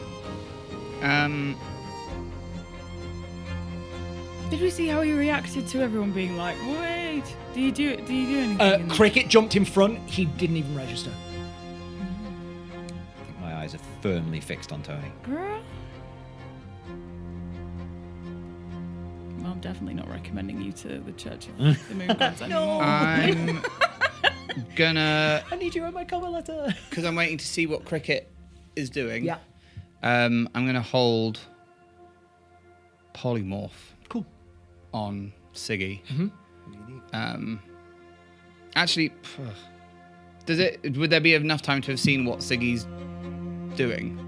Did we see how he reacted to everyone being like, wait, do you do anything? Cricket jumped in front. He didn't even register. I think my eyes are firmly fixed on Tony. Girl. Well, I'm definitely not recommending you to the Church of the Moon Gods anymore. I'm gonna, I need you on my cover letter. because I'm waiting to see what Cricket is doing. Yeah. I'm gonna hold polymorph Cool. on Siggy. Actually, would there be enough time to have seen what Siggy's doing?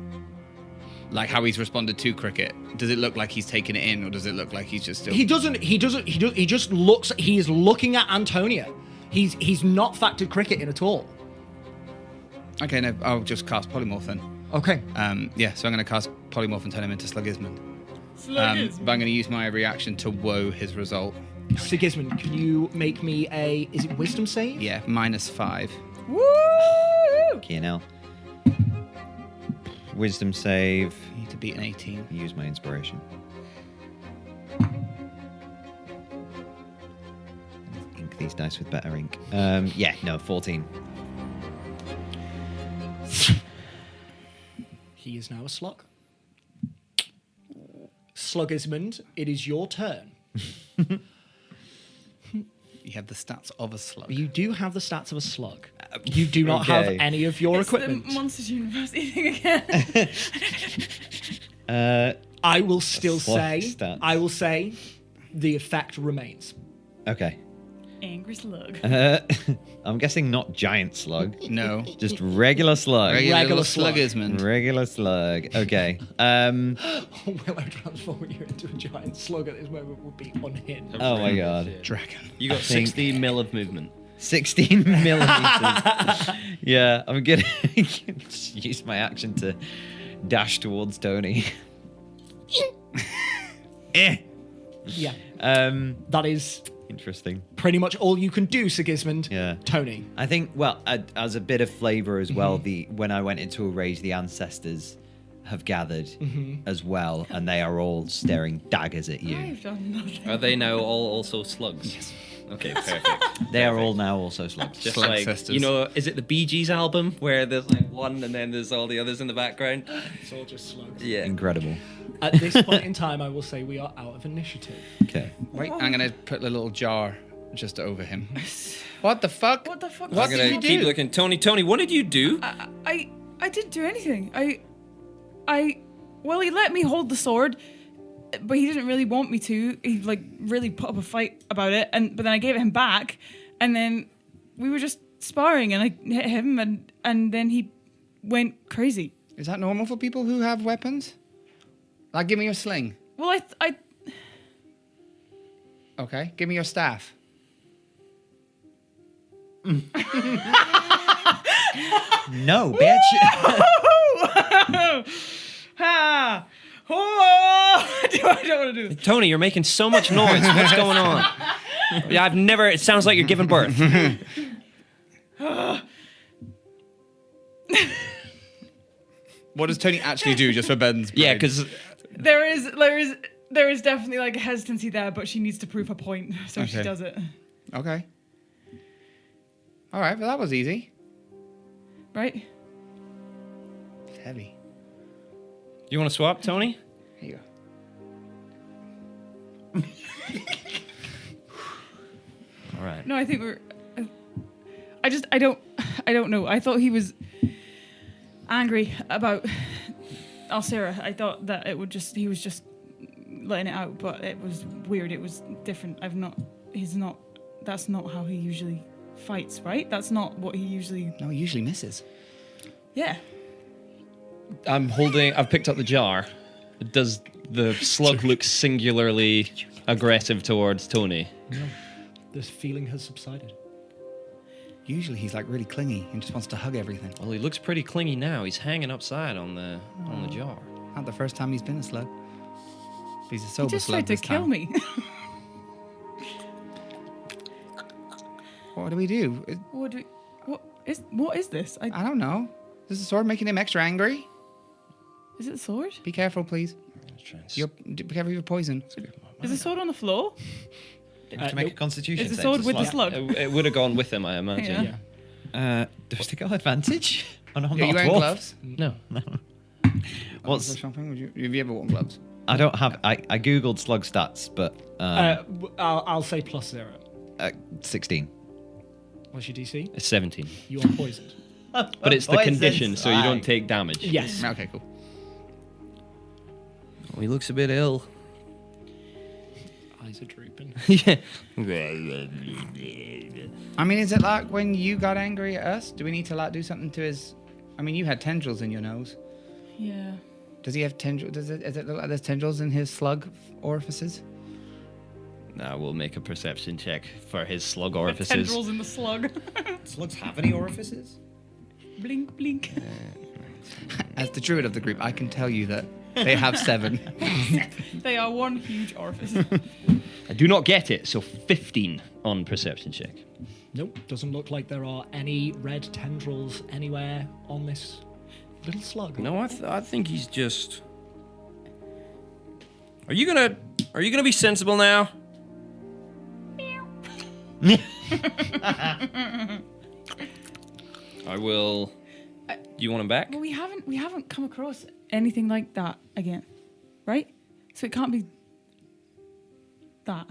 Like how he's responded to Cricket? Does it look like he's taken it in, or does it look like he's just still... He just looks, he is looking at Antonia. He's not factored Cricket in at all. Okay, no, I'll just cast polymorph then. Okay. So I'm going to cast polymorph and turn him into Slugismund. But I'm going to use my reaction to woe his result. Sigismund, can you make me a, is it wisdom save? Yeah, -5. Woo! K&L. Wisdom save. You need to beat an 18. Use my inspiration. Ink these dice with better ink. 14. He is now a slug. Slugismund, it is your turn. You have the stats of a slug. You do have the stats of a slug. You do not have Okay. any of your It's equipment. the Monsters University thing again. I will still slug say, stats. the effect remains. Okay. Angry slug. I'm guessing not giant slug. No. Just regular slug. Regular Regular slug. slug. Slugismund. Regular slug. Okay. Willow transforming you into a giant slug at this moment would be unhinged. Oh my god. Dragon. You got think- 60 mil of movement. 16 millimeters. Yeah, I'm gonna use my action to dash towards Tony. Yeah. That is Interesting. pretty much all you can do, Sigismund. Yeah. Tony. I think, well, as a bit of flavour as well, when I went into a rage, the ancestors have gathered as well, and they are all staring daggers at you. I've done nothing. Are they now all also slugs? Yes. Okay, perfect. They are all now also slugs. Just Slug like, sisters. you know, is it the Bee Gees album where there's like one and then there's all the others in the background? It's all just slugs. Yeah. Incredible. At this point in time, I will say we are out of initiative. Okay. Wait, I'm gonna put the little jar just over him. What the fuck? What the fuck? What I'm did gonna you keep do? looking. Tony, what did you do? I didn't do anything. Well, he let me hold the sword, but he didn't really want me to. He like really put up a fight about it, but then I gave it him back, and then we were just sparring, and I hit him, and then he went crazy. Is that normal for people who have weapons? Like, give me your sling. Well, I Okay, give me your staff. No, bitch. ha. Oh, I don't want to do this. Tony, you're making so much noise. What's going on? Yeah, it sounds like you're giving birth. What does Tony actually do just for Ben's brain? Yeah, because There is definitely like a hesitancy there, but she needs to prove her point, so she Okay. does it. Okay. All right, well, that was easy. Right? It's heavy. you want to swap, Tony? Here you go. All right. No, I think we're. I don't know. I thought he was angry about Alcera. I thought that he was just letting it out, but it was weird. It was different. That's not how he usually fights, right? That's not what he usually. No, he usually misses. Yeah. I've picked up the jar. Does the slug look singularly aggressive towards Tony? This feeling has subsided. Usually he's like really clingy and just wants to hug everything. Well, he looks pretty clingy now. He's hanging upside on the jar. Not the first time he's been a slug. He's a sober He just slug tried to this kill time. me. What do we do? What is this? I don't know. Is the sword making him extra angry? Is it the sword? Be careful, please. Be careful of your poison. Is the sword on the floor? to make a constitution Is the save sword to with the slug. slug? It would have gone with him, I imagine. Yeah. Does it got advantage? Oh, no, I'm Are not you a wearing dwarf. gloves? No. What's Or something? Have you ever worn gloves? I don't have. I googled slug stats, but I'll say +0. 16. What's your DC? It's 17. You are poisoned. But it's the condition, so you don't take damage. Yes. Okay, cool. Oh, he looks a bit ill. Eyes are drooping. Yeah. I mean, is it like when you got angry at us? Do we need to like do something to his? I mean, you had tendrils in your nose. Yeah. Does he have tendrils? Does it look like there's tendrils in his slug orifices? Now we'll make a perception check for his slug The orifices. tendrils in the slug. Slugs have any orifices? Blink, blink. As the druid of the group, I can tell you that they have 7. They are one huge orifice. I do not get it, so 15 on perception check. Nope. Doesn't look like there are any red tendrils anywhere on this little slug. No, I think he's just. Are you gonna be sensible now? I will. Do you want him back? Well, we haven't come across anything like that again, right? So it can't be that.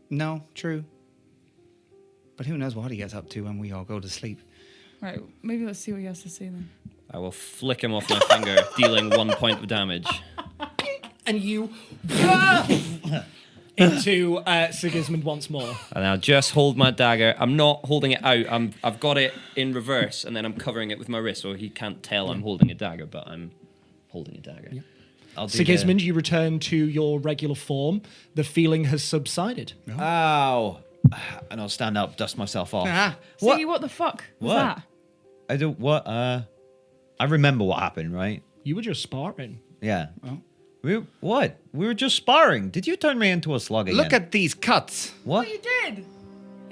No, true. But who knows what he gets up to when we all go to sleep? Right, maybe let's see what he has to say then. I will flick him off my finger, dealing 1 point of damage. And you into Sigismund once more. And I'll just hold my dagger. I'm not holding it out. I've got it in reverse, and then I'm covering it with my wrist, so he can't tell I'm holding a dagger, but I'm holding a dagger. Yeah. I'll do Sigismund, you return to your regular form. The feeling has subsided. Ow. And I'll stand up, dust myself off. Ah, See, what the fuck was What? that? I don't. What? I remember what happened, right? You were just sparring. Yeah. oh. What? We were just sparring. Did you turn me into a slug again? Look at these cuts. What? You did.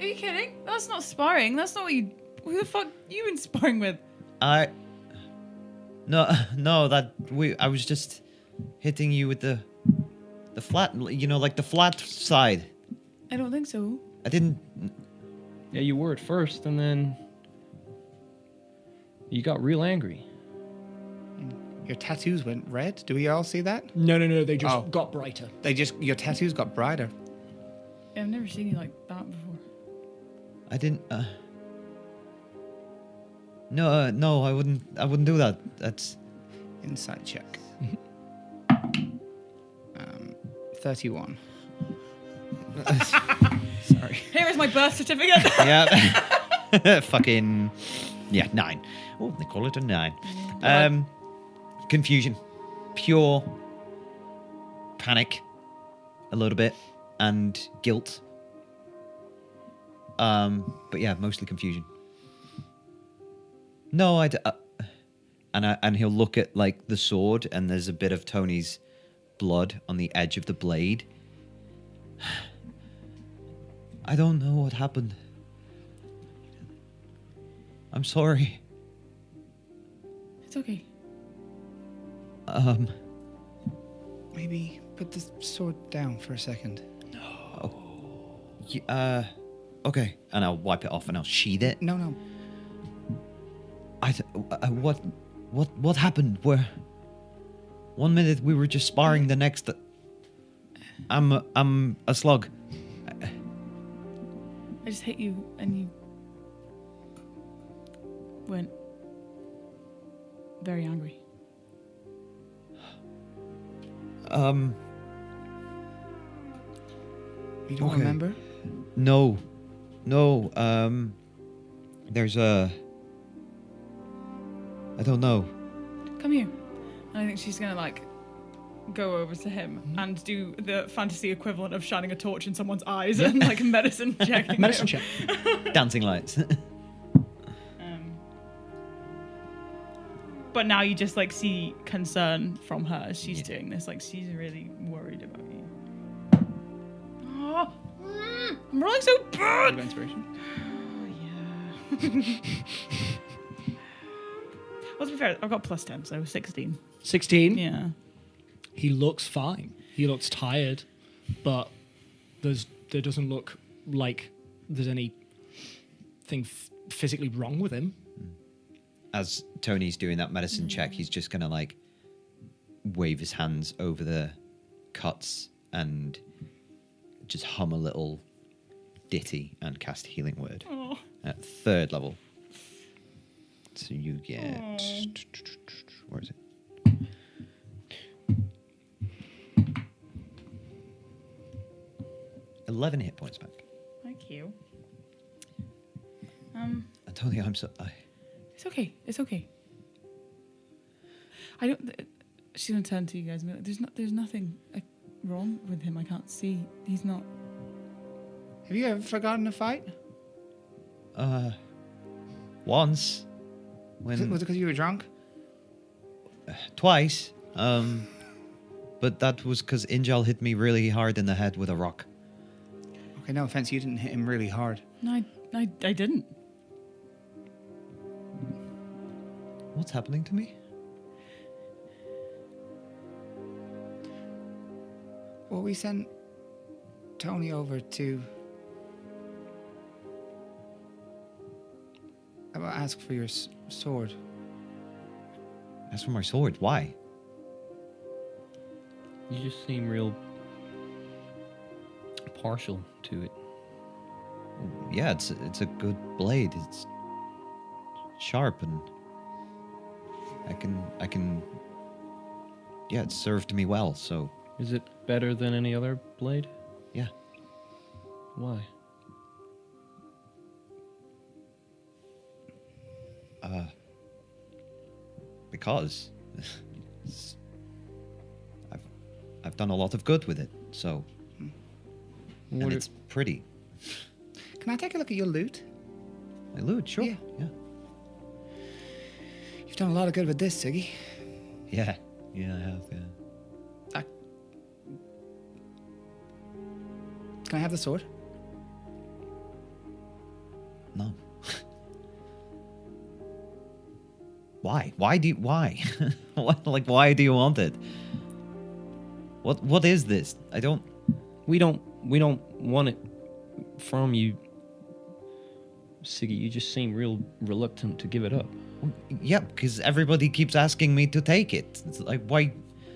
Are you kidding? That's not sparring. That's not what you. Who the fuck you been sparring with? No, I was just hitting you with the flat, like the flat side. I don't think so. I didn't. Yeah, you were at first, and then you got real angry. Your tattoos went red. Do we all see that? No. They just Oh. got brighter. Your tattoos got brighter. I've never seen you like that before. I didn't. No, I wouldn't do that. That's. Insight check. 31. Sorry. Here is my birth certificate. Yeah. Fucking. Yeah, 9. Oh, they call it a 9. Confusion. Pure panic. A little bit. And guilt. But yeah, mostly confusion. No, and he'll look at like the sword, and there's a bit of Tony's blood on the edge of the blade. I don't know what happened. I'm sorry. It's okay. Maybe put the sword down for a second. Okay. And I'll wipe it off and I'll sheath it. No. What happened? Where? One minute we were just sparring, the next, I'm a slug. I just hit you, and you went very angry. You don't Okay. remember? No. There's I don't know. Come here. And I think she's gonna like go over to him and do the fantasy equivalent of shining a torch in someone's eyes and like medicine checking. Medicine him. check. Dancing lights. But now you just like see concern from her as she's doing this. Like she's really worried about you. Oh, I'm rolling so bad. Inspiration. Oh yeah. Well, to be fair, I've got plus 10, so 16. 16. Yeah. He looks fine. He looks tired, but there doesn't look like there's anything physically wrong with him. As Tony's doing that medicine check, he's just gonna like wave his hands over the cuts and just hum a little ditty and cast Healing Word at 3rd level. So you get where is it? $11 hit points back. Thank you. Tony, I'm so. It's okay. It's okay. I don't. She's gonna turn to you guys and be like, "There's nothing wrong with him. I can't see. He's not." Have you ever forgotten a fight? Once. Was it because you were drunk? Twice. But that was because Injal hit me really hard in the head with a rock. Okay, no offense, you didn't hit him really hard. No, I didn't. What's happening to me? Well, we sent Tony over to ask for your sword. That's for my sword. Why? You just seem real partial to it. Yeah, it's a good blade. It's sharp and I can. Yeah, it served me well. So Is it better than any other blade? yeah. Why? Because I've done a lot of good with it. So and What it's pretty. Can I take a look at your loot? My loot, sure. Yeah. Yeah. You've done a lot of good with this, Siggy. Yeah. Yeah, I have. Yeah. That Can I have the sword? No. Why? Why? Like, why do you want it? What is this? I don't... We don't want it from you, Siggy. You just seem real reluctant to give it up. Yeah, because everybody keeps asking me to take it. It's like, why?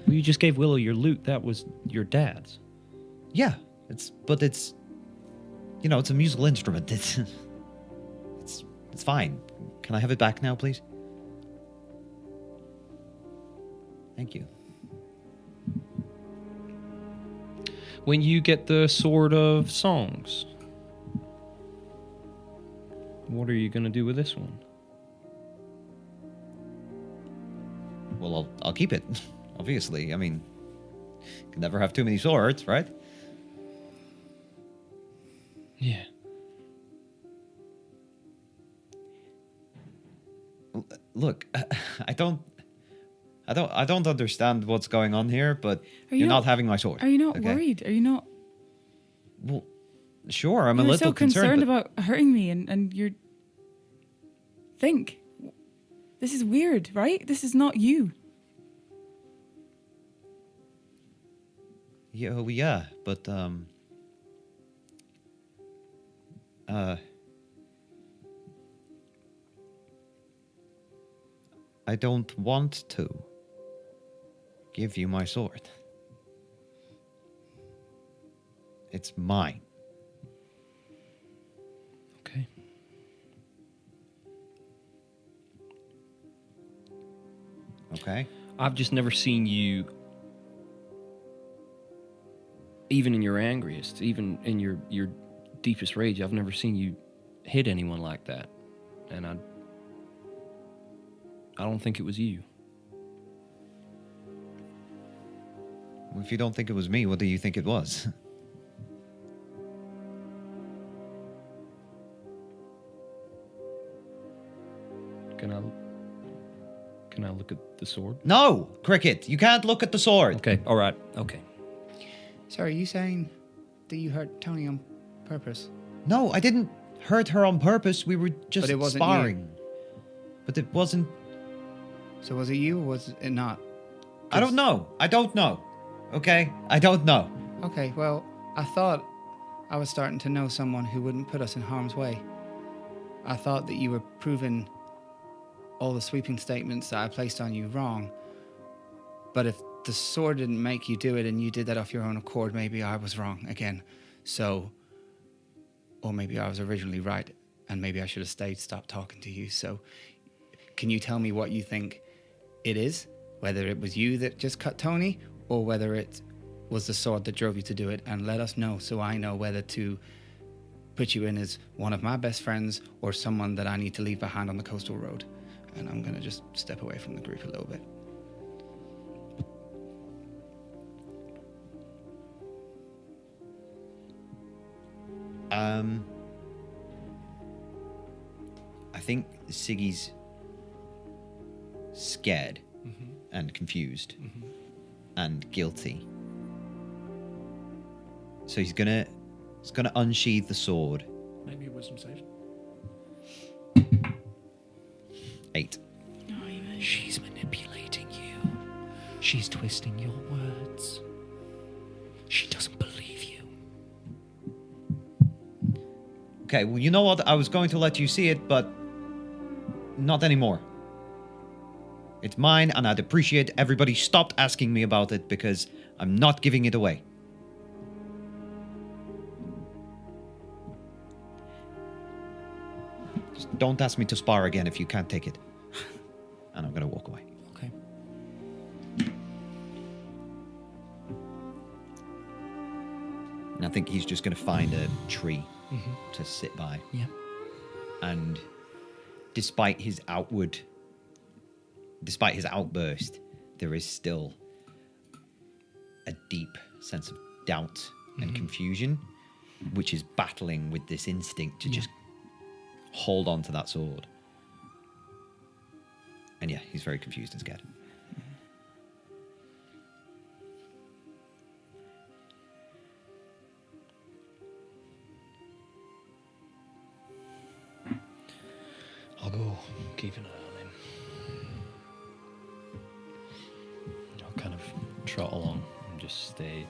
Well, you just gave Willow your loot. That was your dad's. Yeah, it's you know, it's a musical instrument. It's fine. Can I have it back now, please? Thank you. When you get the Sword of Songs, what are you going to do with this one? Well, I'll keep it. Obviously, I mean, you can never have too many swords, right? Yeah. Look, I don't understand what's going on here, but you're not having my sword. Are you not okay? worried? Are you not? Well, sure, I'm a You're little so concerned but about hurting me, and you're. Think. This is weird, right? This is not you. Yeah, but I don't want to give you my sword. It's mine. Okay. Okay? I've just never seen you, even in your angriest, even in your deepest rage, I've never seen you hit anyone like that. And I don't think it was you. Well, if you don't think it was me, what do you think it was? Can I look at the sword? No, Cricket, you can't look at the sword. Okay, all right, okay. Sorry, are you saying that you hurt Tony on purpose? No, I didn't hurt her on purpose. We were just But it wasn't sparring. But it wasn't... So was it you or was it not? I don't know. Okay? I don't know. Okay, well, I thought I was starting to know someone who wouldn't put us in harm's way. I thought that you were proving all the sweeping statements that I placed on you wrong. But if the sword didn't make you do it and you did that off your own accord, maybe I was wrong again. So, or maybe I was originally right and maybe I should have stopped talking to you. So, can you tell me what you think it is? Whether it was you that just cut Tony or whether it was the sword that drove you to do it, and let us know so I know whether to put you in as one of my best friends or someone that I need to leave behind on the coastal road. And I'm going to just step away from the group a little bit. I think Siggy's scared and confused and guilty. So he's gonna unsheathe the sword. Maybe a wisdom save. 8. She's manipulating you. She's twisting your words. She doesn't believe you. Okay, well, you know what? I was going to let you see it, but not anymore. It's mine, and I'd appreciate everybody stopped asking me about it because I'm not giving it away. Just don't ask me to spar again if you can't take it. And I'm going to walk away. Okay. And I think he's just going to find a tree to sit by. Yeah. And despite his outburst, there is still a deep sense of doubt and confusion, which is battling with this instinct to just hold on to that sword. And yeah, he's very confused and scared. keep an eye on him. I'll kind of trot along and just stay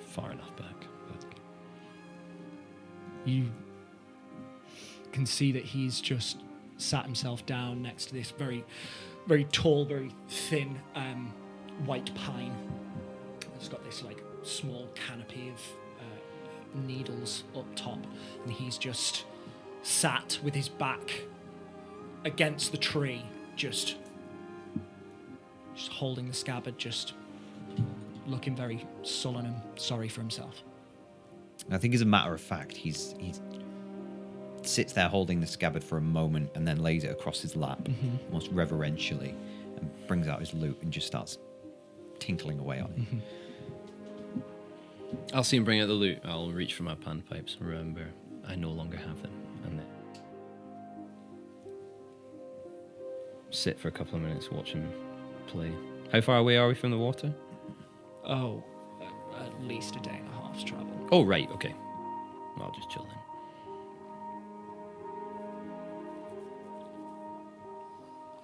far enough back. But You can see that he's just sat himself down next to this very, very tall, very thin white pine. It's got this like small canopy of needles up top, and he's just sat with his back against the tree, just holding the scabbard, just looking very sullen and sorry for himself. I think, as a matter of fact, he sits there holding the scabbard for a moment and then lays it across his lap, almost reverentially, and brings out his lute and just starts tinkling away on it. I'll see him bring out the loot. I'll reach for my panpipes and remember I no longer have them. And then sit for a couple of minutes, watch him play. How far away are we from the water? Oh, at least a day and a half's travel. Oh, right, okay. I'll just chill then.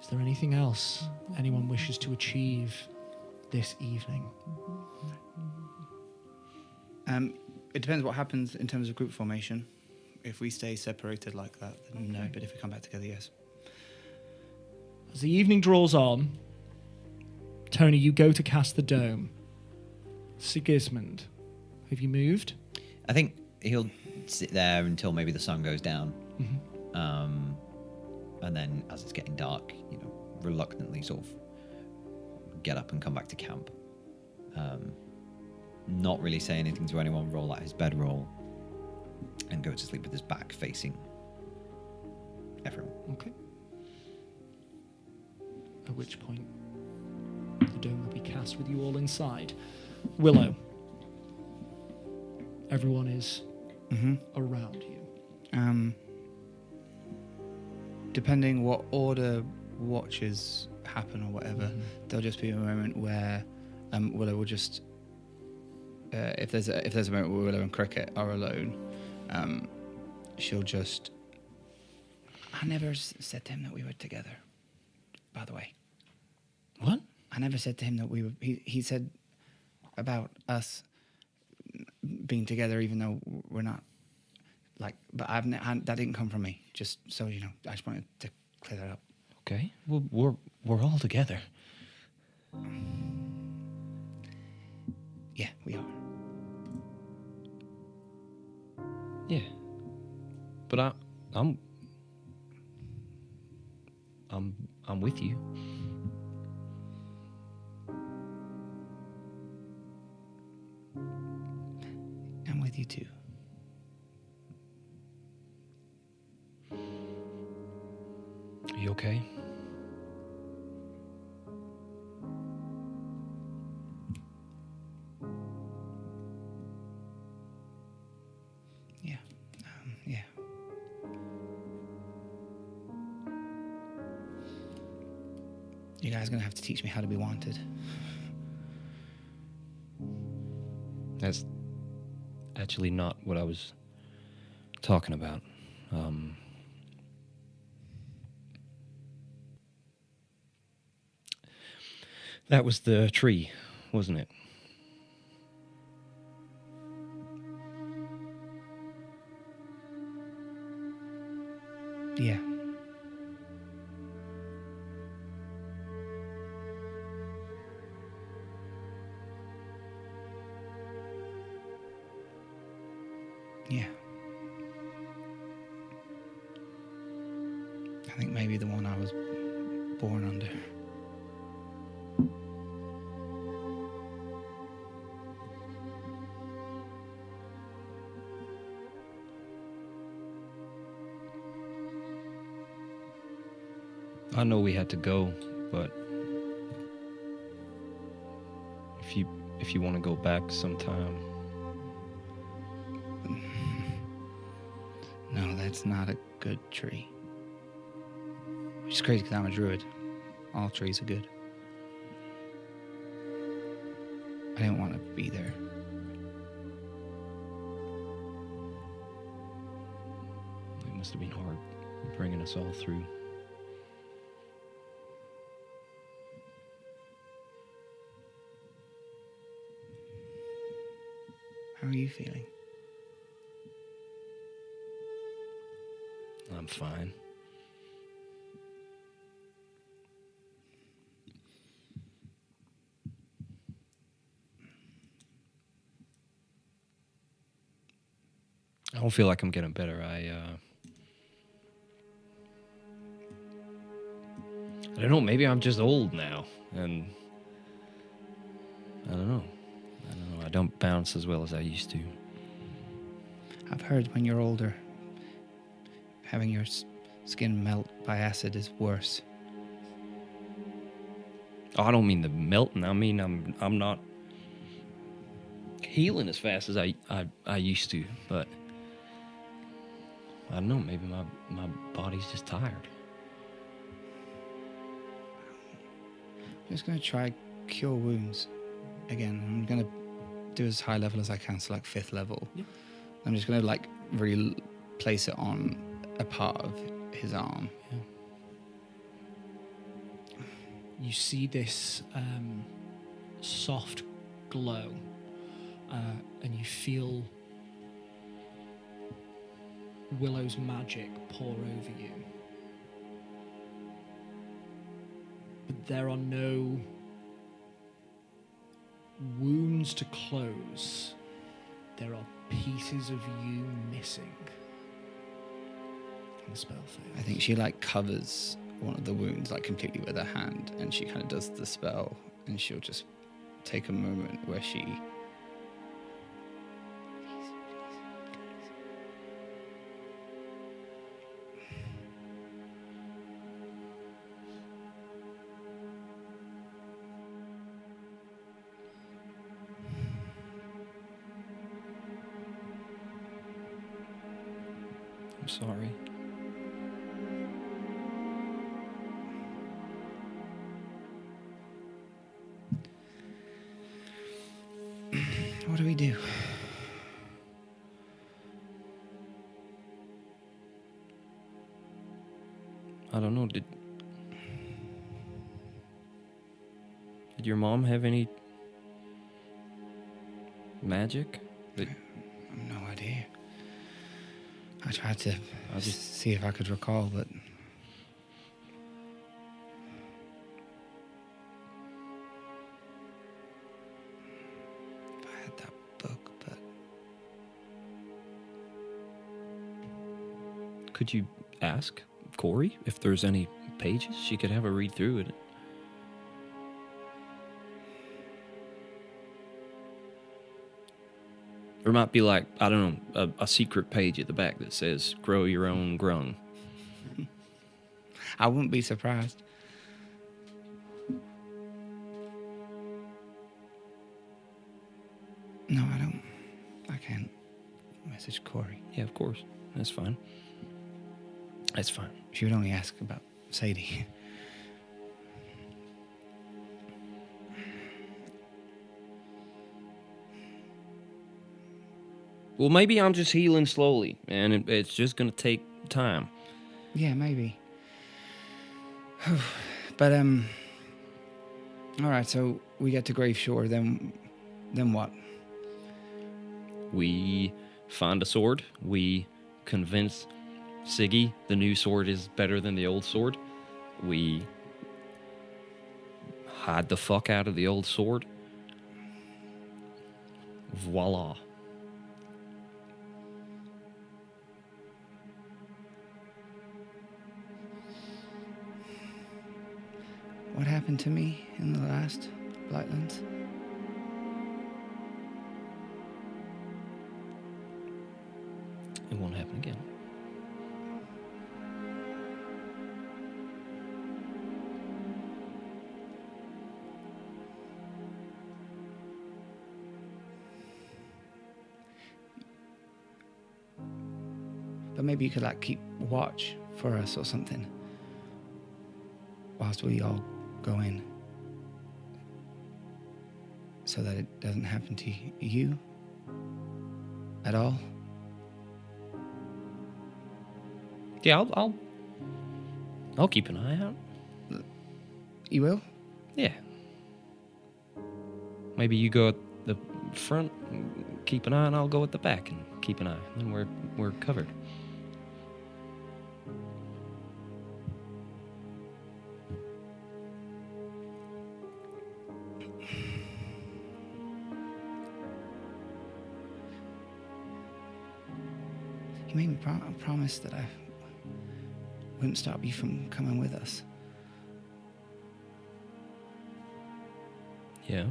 Is there anything else anyone wishes to achieve this evening? It depends what happens in terms of group formation. If we stay separated like that, then no. But if we come back together, yes. As the evening draws on, Tony, you go to cast the dome. Sigismund, have you moved? I think he'll sit there until maybe the sun goes down. And then, as it's getting dark, reluctantly sort of get up and come back to camp. Not really say anything to anyone, roll out his bedroll, and go to sleep with his back facing everyone. Okay. At which point, the dome will be cast with you all inside. Willow, everyone is around you. Depending what order watches happen or whatever, there'll just be a moment where Willow will just, if there's a moment where Willow and Cricket are alone, she'll just. I never said to him that we were together. By the way. What? I never said to him that we were. He said about us being together, even though we're not. Like, but that didn't come from me. Just so you know, I just wanted to clear that up. Okay. Well, we're all together. Yeah, we are. Yeah. But I'm with you. I'm with you too. Are you okay? Yeah. Yeah. You guys are gonna have to teach me how to be wanted. That's actually not what I was talking about. That was the tree, wasn't it? Yeah. Yeah. I think maybe the one I was born under. I know we had to go, but if you want to go back sometime. No, that's not a good tree. Which is crazy because I'm a druid. All trees are good. I didn't want to be there. It must have been hard. bringing us all through. How are you feeling? I'm fine. I don't feel like I'm getting better. I don't know. Maybe I'm just old now, and I don't know. I don't bounce as well as I used to. I've heard when you're older, having your skin melt by acid is worse. Oh, I don't mean the melting. I mean I'm not healing as fast as I used to, but I don't know. Maybe my body's just tired. I'm just going to try cure wounds again. I'm going to do as high level as I can, so like 5th level. Yep. I'm just going to like really place it on a part of his arm. Yeah. You see this soft glow, and you feel Willow's magic pour over you. But there are no wounds to close. There are pieces of you missing. And the spell fails. I think she like covers one of the wounds like completely with her hand, and she kind of does the spell, and she'll just take a moment where she I'm sorry. What do we do? I don't know. Did your mom have any magic? I have no idea. I tried to just see if I could recall, but if I had that book, but Could you ask Corey if there's any pages she could have a read through it? There might be like, I don't know, a secret page at the back that says grow your own grung. I wouldn't be surprised. No, I don't. I can't message Corey. Yeah, of course. That's fine. That's fine. She would only ask about Sadie. Well, maybe I'm just healing slowly, and it's just going to take time. Yeah, maybe. But, all right, so we get to Grave Shore, then what? We find a sword. We convince Siggy the new sword is better than the old sword. We hide the fuck out of the old sword. Voila. What happened to me in the last Blightlands? It won't happen again. But maybe you could like keep watch for us or something whilst we all go in, so that it doesn't happen to you at all. Yeah, I'll I'll keep an eye out. You will? Yeah. Maybe you go at the front, keep an eye, and I'll go at the back and keep an eye. Then we're covered. You made me promise that I wouldn't stop you from coming with us. Yeah.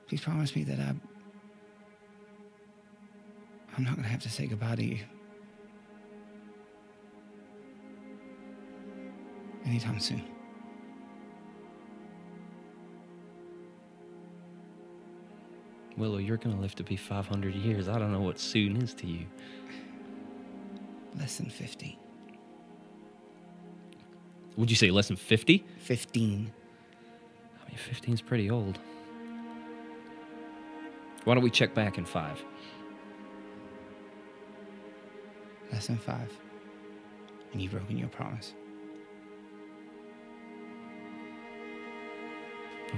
Please promise me that I'm not going to have to say goodbye to you anytime soon. Willow, you're going to live to be 500 years. I don't know what soon is to you. Less than 50. Would you say less than 50? 15. I mean, 15's pretty old. Why don't we check back in 5? Less than 5. And you've broken your promise.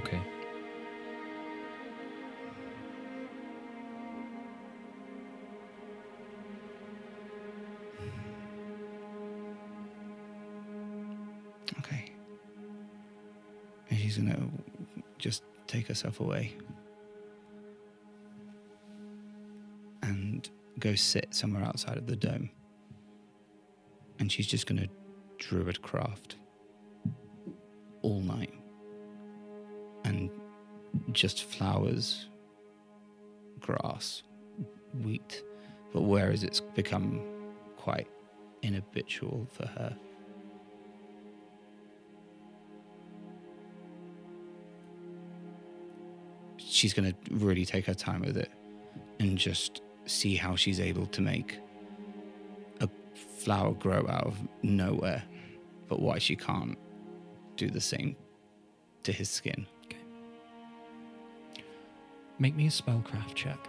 Okay. Okay. And she's gonna just take herself away and go sit somewhere outside of the dome. And she's just gonna druid craft all night. And just flowers, grass, wheat. But whereas it's become quite inhabitual for her. She's going to really take her time with it and just see how she's able to make a flower grow out of nowhere, but why she can't do the same to his skin. Make me a spellcraft check.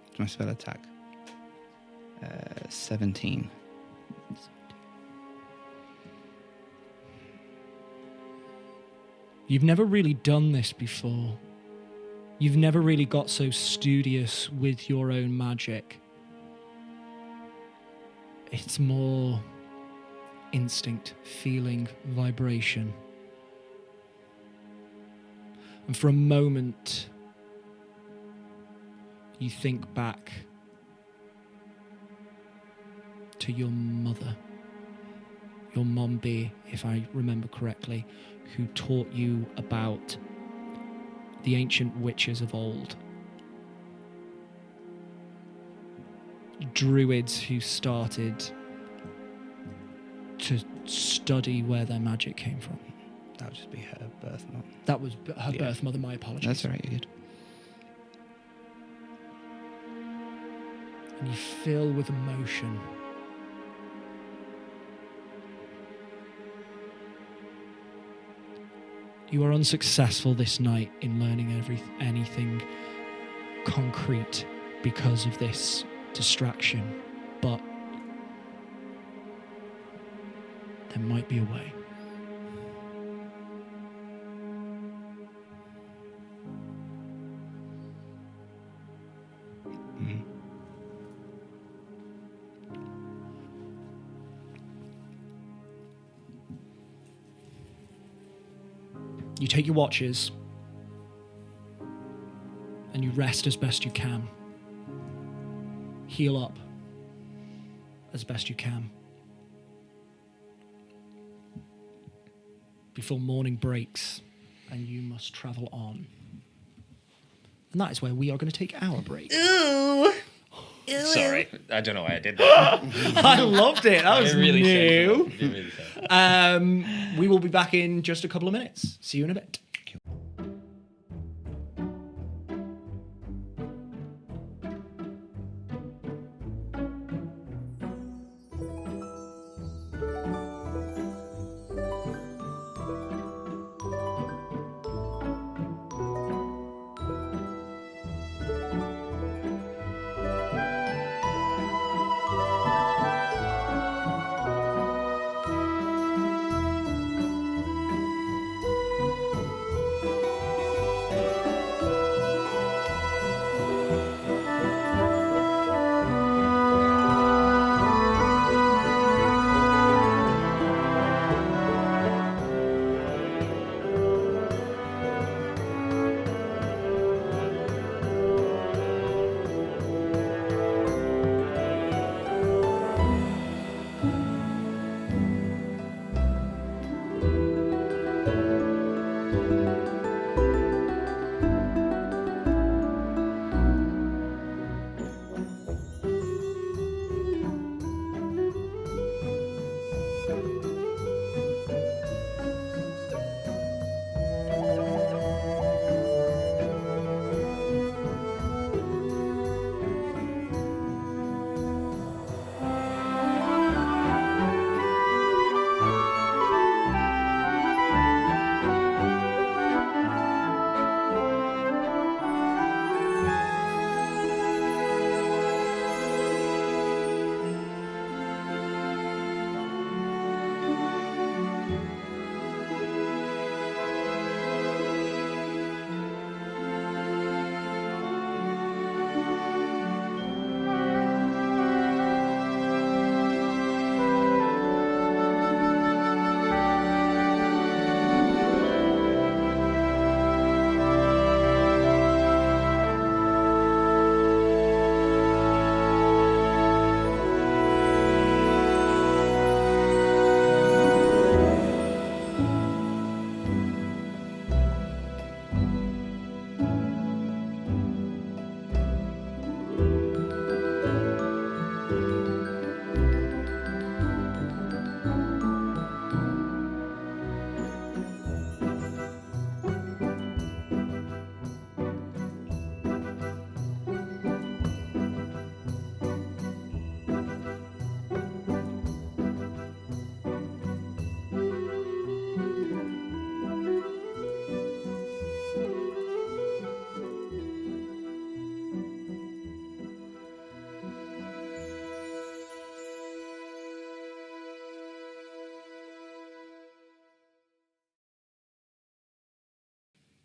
It's my spell attack. 17. You've never really done this before. You've never really got so studious with your own magic. It's more instinct, feeling, vibration. And for a moment, you think back to your mother, your mom B, if I remember correctly, who taught you about the ancient witches of old. Druids who started to study where their magic came from. That would just be her birth mom. That was her Yeah. birth mother, my apologies. That's all right, you're good. And you fill with emotion. You are unsuccessful this night in learning anything concrete because of this distraction, but there might be a way. You take your watches and you rest as best you can. Heal up as best you can. Before morning breaks and you must travel on. And that is where we are going to take our break. Sorry, I don't know why I did that. I loved it. That was really new. It really sounds. We will be back in just a couple of minutes. See you in a bit.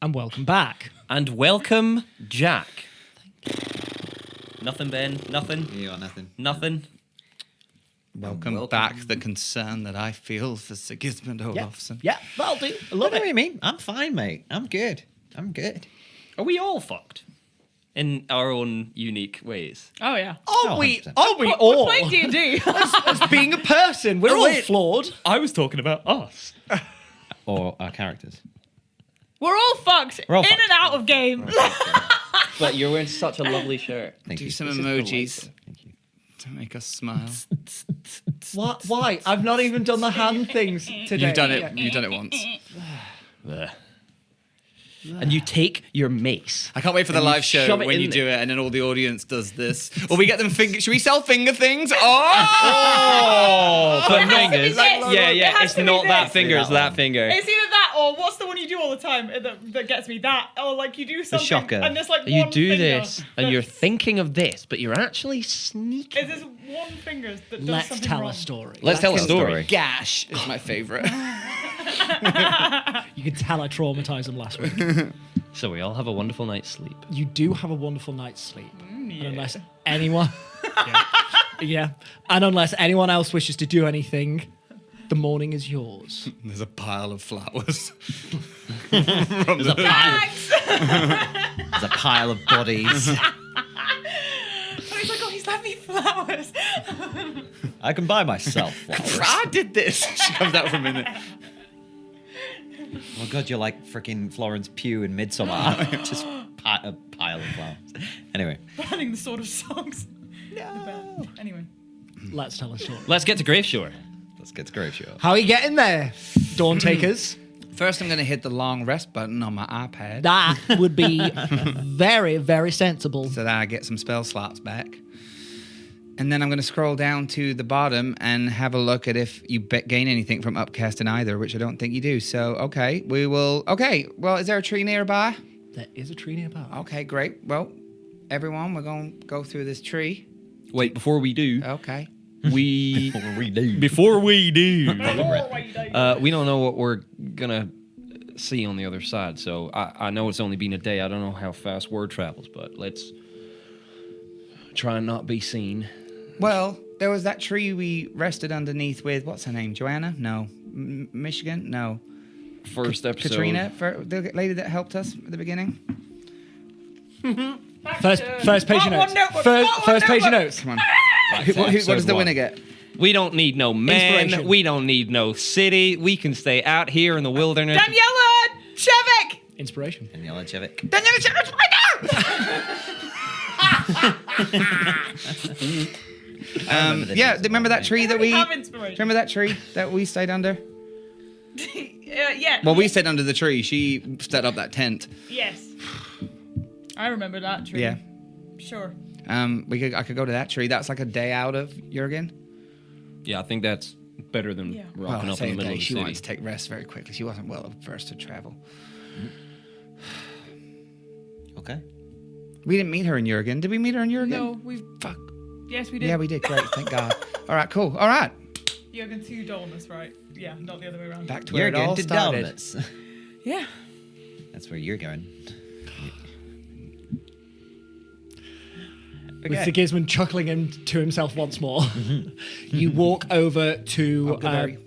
And welcome back. And welcome, Jack. Nothing, Ben. Nothing. You got nothing. Nothing. Welcome back. The concern that I feel for Sigismund Olafsson. Yeah, that'll do. I I love know what it. you mean. I'm fine, mate. I'm good. Are we all fucked? In our own unique ways. Oh yeah. Are we 100%. We're all? playing D&D. As being a person, we're all flawed. I was talking about us. Or our characters. We're all fucked. We're all in fucked. and out of game. But you're wearing such a lovely shirt. Thank Do you. some This is emojis Thank you. to make us smile. What? Why? I've not even done the hand things today. You've done it. You've done it once. And you take your mace. I can't wait for the And you live show shove it when in you there. do it, and then all the audience does this. Or we get them finger. Should we sell finger things? Oh, But It has to be fingers. this. Yeah, It yeah. has It's to be not that this. finger. It's that finger. It's either that or what's the one you do all the time that gets me? That or like you do something shocker. and there's like You one do finger this, and you're that's- thinking of this, but you're actually sneaking. Is this one finger that does Let's something tell wrong? a story. Let's tell a story. Gash is my favorite. You can tell I traumatized them last week. So we all have a wonderful night's sleep. You do have a wonderful night's sleep. And unless anyone... yeah. And unless anyone else wishes to do anything, the morning is yours. There's a pile of flowers. There's a pile of bodies. And he's like, oh, he's left me flowers. I can buy myself flowers. I did this. She comes out for a minute. Oh god, you're like freaking Florence Pugh in Midsommar. Just a pile of flowers. Anyway. Banning the Sword of Songs. No. Anyway. Let's tell a story. Let's get to Graveshore. Let's get to Grave Show. How are you getting there, Dawn Takers? First, I'm going to hit the long rest button on my iPad That would be very, very sensible. so that I get some spell slots back. And then I'm going to scroll down to the bottom and have a look at if you gain anything from upcasting either, which I don't think you do. So, okay, we will... Okay, well, is there a tree nearby? There is a tree nearby. Okay, great. Well, everyone, we're going to go through this tree. Wait, before we do, Okay. we Redo. before we do, Oh, we don't know what we're gonna see on the other side. So I know it's only been a day. I don't know how fast word travels, but let's try and not be seen. Well, there was that tree we rested underneath with, what's her name, Joanna? No. Michigan? No. First episode. Katrina, the lady that helped us at the beginning? First page of notes. First page of notes. Come on. What does the winner get? We don't need no men. Inspiration. We don't need no city. We can stay out here in the wilderness. Daniela Chevik! Inspiration. Daniela Jevic. Daniela Chevik right now! Yeah, remember that tree that we... have inspiration. Remember that tree that we stayed under? Yeah. Well, we stayed under the tree. She set up that tent. Yes. I remember that tree. Yeah. Sure. I could go to that tree. That's like a day out of Jurgen. Yeah, I think that's better than Yeah. rocking up in the middle of the She city. wanted to take rest very quickly. She wasn't well versed to travel. Okay. We didn't meet her in Jurgen. Did we meet her in Jurgen? No, we. Fuck. Yes, we did. Yeah, we did. Great. Thank God. All right, cool. All right. Jurgen to Dolmus, right? Yeah, not the other way around. Back to where You're it all going to started. Dalmas. Yeah. That's where you're going. With Sigismund chuckling to himself once more, you walk over to Goodberry.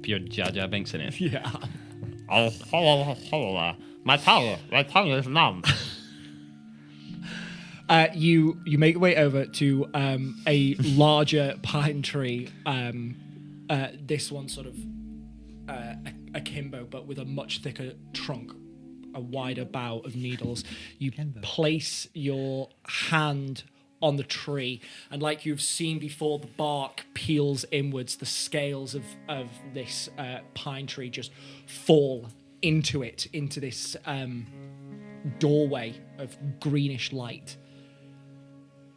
Pure Jar Jar Binks in it. Yeah. My tongue is numb. You make your way over to a larger pine tree. This one sort of akimbo, but with a much thicker trunk, a wider bough of needles. You place your hand on the tree, and like you've seen before, the bark peels inwards. The scales of this pine tree just fall into this doorway of greenish light,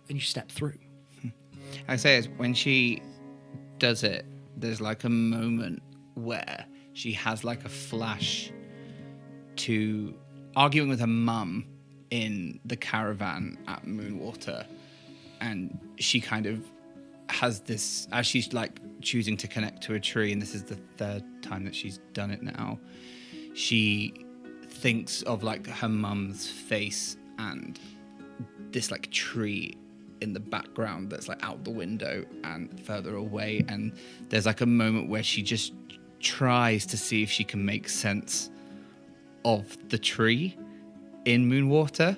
and you step through. I say is when she does it, there's like a moment where she has like a flash to arguing with her mum in the caravan at Moonwater, and she kind of has this, as she's like choosing to connect to a tree, and this is the third time that she's done it now, she thinks of like her mum's face and this like tree in the background that's like out the window and further away, and there's like a moment where she just tries to see if she can make sense of the tree in Moonwater,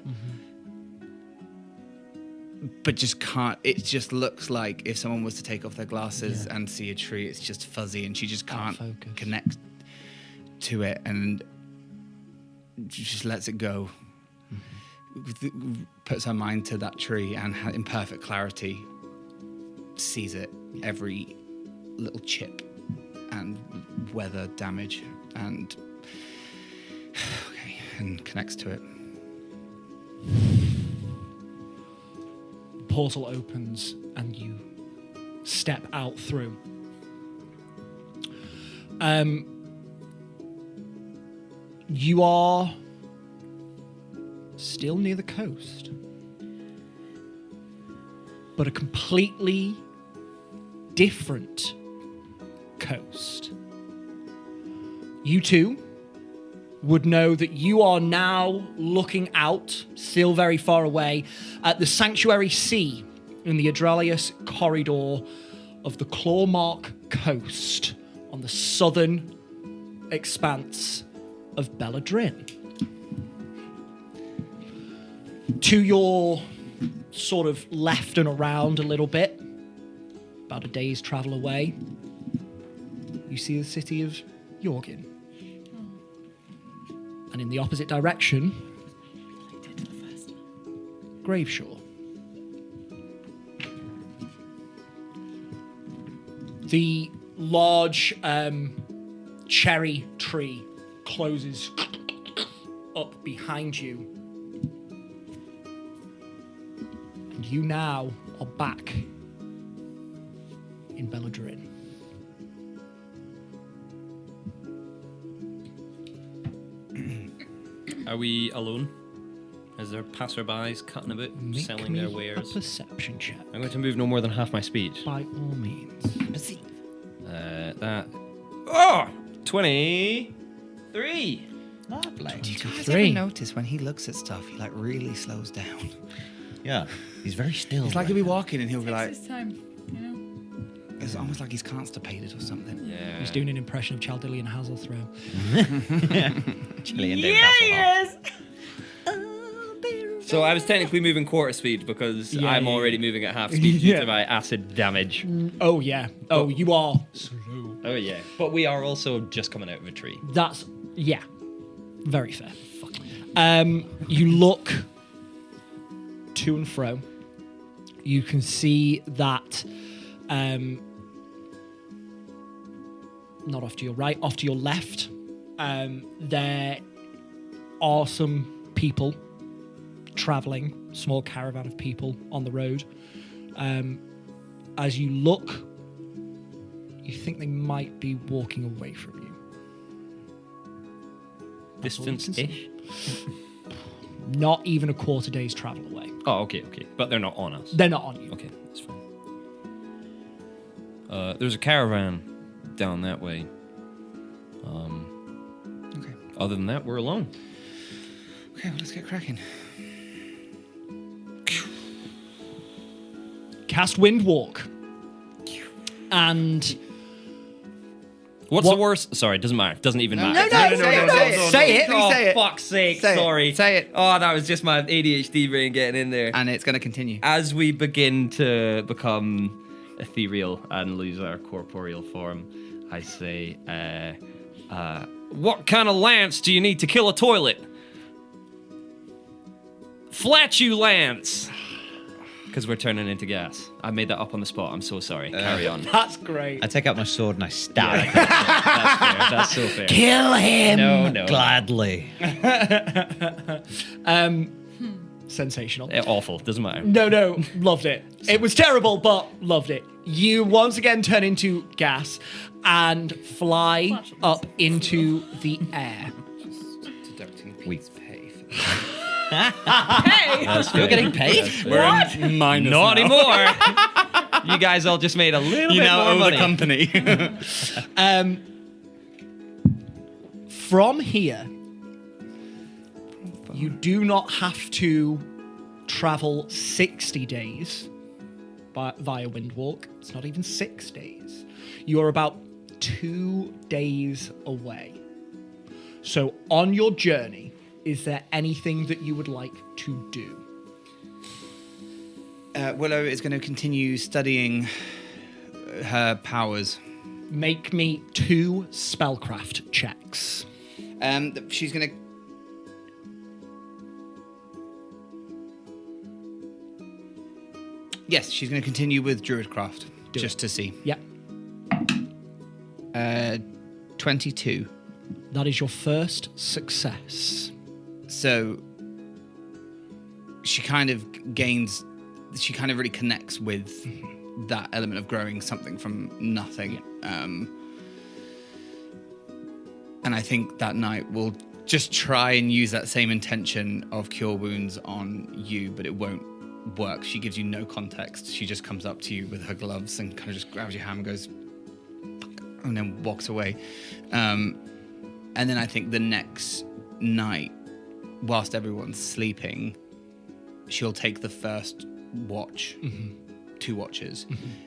but just can't. It just looks like if someone was to take off their glasses and see a tree, it's just fuzzy, and she just can't connect to it, and she just lets it go. Puts her mind to that tree, and in perfect clarity sees it, every little chip and weather damage, and connects to it. Portal opens and you step out through. You are still near the coast, but a completely different coast. You two would know that you are now looking out, still very far away, at the Sanctuary Sea in the Adralius corridor of the Clawmark coast on the southern expanse of Belladrin. To your sort of left and around a little bit, about a day's travel away, you see the city of Yorgin. And in the opposite direction, Graveshore. The large cherry tree closes up behind you. And you now are back in Belladrin. Are we alone? Is there passerbys cutting about, selling their wares? A perception check. I'm going to move no more than half my speed. By all means. That. Oh! 23! Lovely. Do you guys Three. ever notice when he looks at stuff, he like really slows down? Yeah, he's very still. It's like he'll be walking and he'll be like, Takes his time, you know. it's almost like he's constipated or something. Yeah. He's doing an impression of Chaldean Hazelthrow. Chilean Dave Hasselhoff. So I was technically moving quarter speed because Yeah, I'm yeah, already moving at half speed due to my acid damage. Oh, yeah. Oh, you are slow. Oh yeah. But we are also just coming out of a tree. That's, yeah. Very fair. You look to and fro. You can see that, not off to your right, off to your left, there are some people traveling, small caravan of people on the road. As you look, you think they might be walking away from you. That's all you can Distance-ish? Not even a quarter day's travel away. Oh, okay. But they're not on us. They're not on you. Okay, that's fine. There's a caravan down that way. Okay. Other than that, we're alone. Okay, well, let's get cracking. Cast Windwalk. And What's What- the worst? Sorry, it doesn't matter. Doesn't even matter. no, say it. Say it. Oh, Say it. fuck's sake. Say it. Sorry. Say it. Oh, that was just my ADHD brain getting in there. And it's going to continue. As we begin to become ethereal and lose our corporeal form, I say, what kind of lance do you need to kill a toilet? Flatulence! Because we're turning into gas. I made that up on the spot. I'm so sorry. Carry on. that's great. I take out my sword and I stab him. That's fair. That's so fair. Kill him. No. Gladly. Sensational. Awful. Doesn't matter. No, loved it. It was terrible, but loved it. You once again turn into gas and fly up into the air. Deducting We- pay. You're getting paid? We're in minus Not now. anymore. You guys all just made a little You bit now more owe money. the company. From here, you do not have to travel 60 days via Windwalk. It's not even 6 days. You're about 2 days away. So on your journey, is there anything that you would like to do? Willow is going to continue studying her powers. Make me 2 spellcraft checks. She's going to... Yes, she's going to continue with Druidcraft, just to see. Yep. 22. That is your first success. So she kind of gains, she kind of really connects with that element of growing something from nothing. And I think that night we'll just try and use that same intention of cure wounds on you, but it won't work. She gives you no context. She just comes up to you with her gloves and kind of just grabs your hand and goes, and then walks away. And then I think the next night, whilst everyone's sleeping, she'll take the first watch, 2 watches,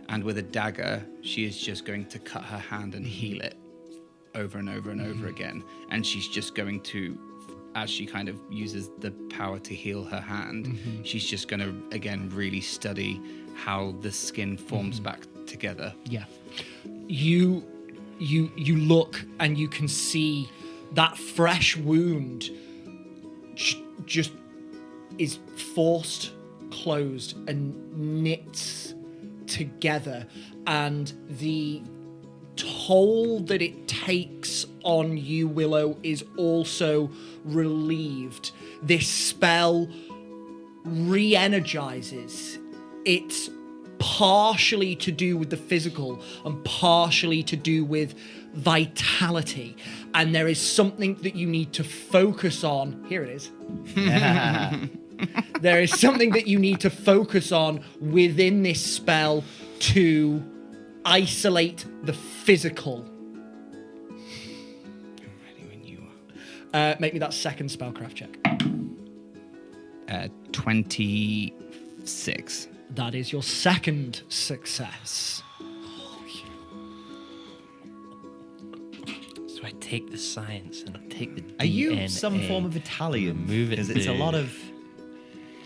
and with a dagger, she is just going to cut her hand and heal it over and over and over again. And she's just going to, as she kind of uses the power to heal her hand, she's just going to, again, really study how the skin forms back together. Yeah. You look and you can see that fresh wound just is forced closed and knits together, and the toll that it takes on you, Willow, is also relieved. This spell re-energizes. It's partially to do with the physical and partially to do with vitality, and there is something that you need to focus on. Here it is. There is something that you need to focus on within this spell to isolate the physical. I'm ready when you are. Make me that second spellcraft check. 26. That is your second success. So I take the science and I take the DNA. Are you some form of Italian? Move it Because it's a to- lot of...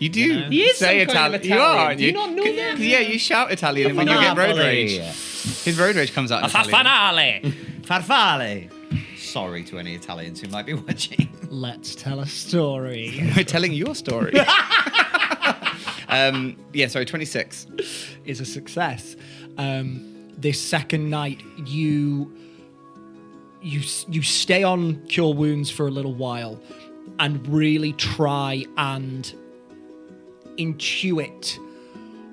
You do know? He is say some kind of Italian. You are, Italian. aren't Do you not know that? Yeah, you shout Italian when you get road Napoli. rage. His road rage comes out in Italian. Farfale! Farfalle. Sorry to any Italians who might be watching. Let's tell a story. We're telling your story. 26. Is a success. This second night, you stay on Cure Wounds for a little while and really try and intuit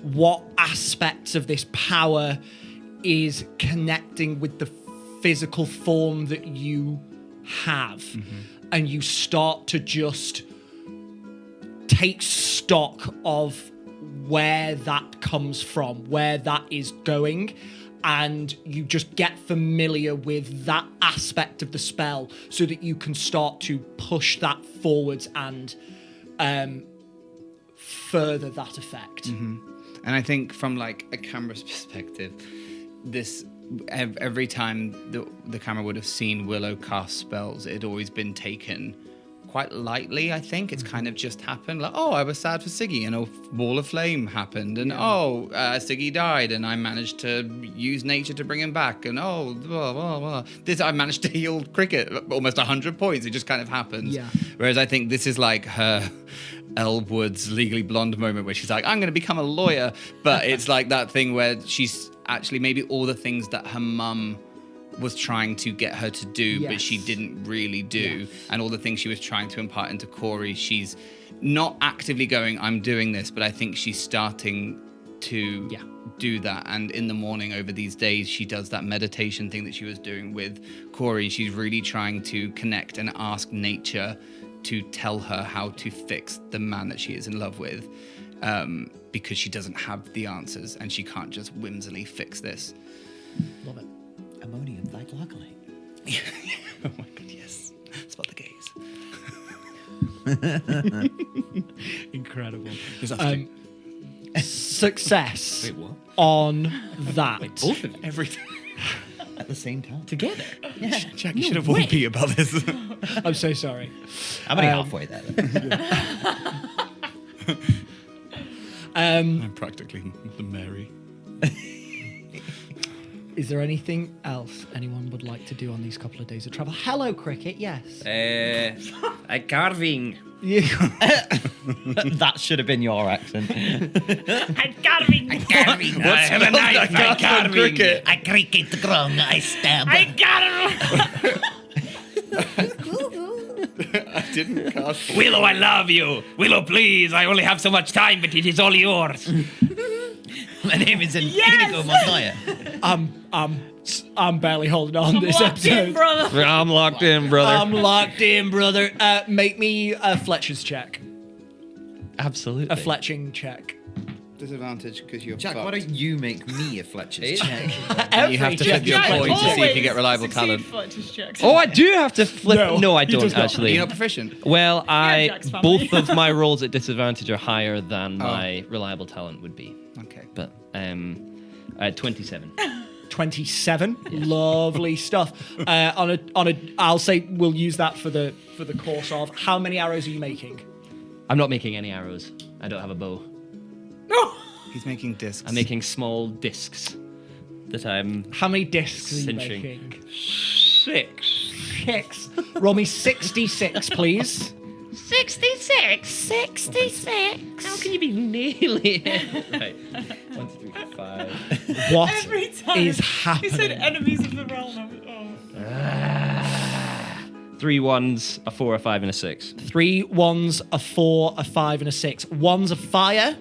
what aspects of this power is connecting with the physical form that you have. And you start to just take stock of where that comes from, where that is going, and you just get familiar with that aspect of the spell so that you can start to push that forwards and further that effect. And I think from like a camera's perspective, this every time the camera would have seen Willow cast spells, it had always been taken quite lightly. I think it's kind of just happened. Like, oh, I was sad for Siggy, and a wall of flame happened, and Siggy died, and I managed to use nature to bring him back, and blah, blah, blah. This I managed to heal Cricket almost 100 points. It just kind of happens. Yeah. Whereas I think this is like her Elle Woods Legally Blonde moment where she's like, I'm going to become a lawyer, but it's like that thing where she's actually maybe all the things that her mum was trying to get her to do, but she didn't really do. And all the things she was trying to impart into Corey, she's not actively going, I'm doing this, but I think she's starting to do that. And in the morning over these days, she does that meditation thing that she was doing with Corey. She's really trying to connect and ask nature to tell her how to fix the man that she is in love with. because she doesn't have the answers and she can't just whimsily fix this. Love it. Ammonium dichloride. Oh my god, yes. It's about the gays. Incredible. Success Success Wait, what? on that. Both of you every time. at the same time. Together. Jack, you should have warned Pete about this. I'm so sorry. I'm only halfway there. I'm practically the Mary. Is there anything else anyone would like to do on these couple of days of travel? Hello, Cricket. Yes. Carving. That should have been your accent. I'm carving. I have a knife. I'm carving. I cricket wrong, I stab. I got I didn't cast. Willow, I love you. Willow, please. I only have so much time, but it is all yours. My name is Inigo Montoya. I'm barely holding on this episode. brother. I'm locked in, brother. I'm locked in, brother. Make me a Fletcher's check. Absolutely. A fletching check. Disadvantage because you're Jack, fucked. why don't you make me a Fletcher's check? You have to flip your coin to see if you get reliable talent. Oh, I do have to flip. No, I he don't does not. actually. You're not proficient. Well, Jack's family. both of my rolls at disadvantage are higher than my reliable talent would be. Okay. But I had 27. 27. Lovely stuff. I'll say we'll use that for the course of how many arrows are you making? I'm not making any arrows. I don't have a bow. He's making discs. I'm making small discs that I'm How many discs are you cinching. making? 6. 6. Roll me 66, please. 66. How can you be nearly? Right. 1, 2, 3, 4, 5. What Every time. is He happening? said enemies of the realm. 3 1s, a 4, a 5, and a 6. 3 1s, a 4, a 5, and a 6. 1's a fire.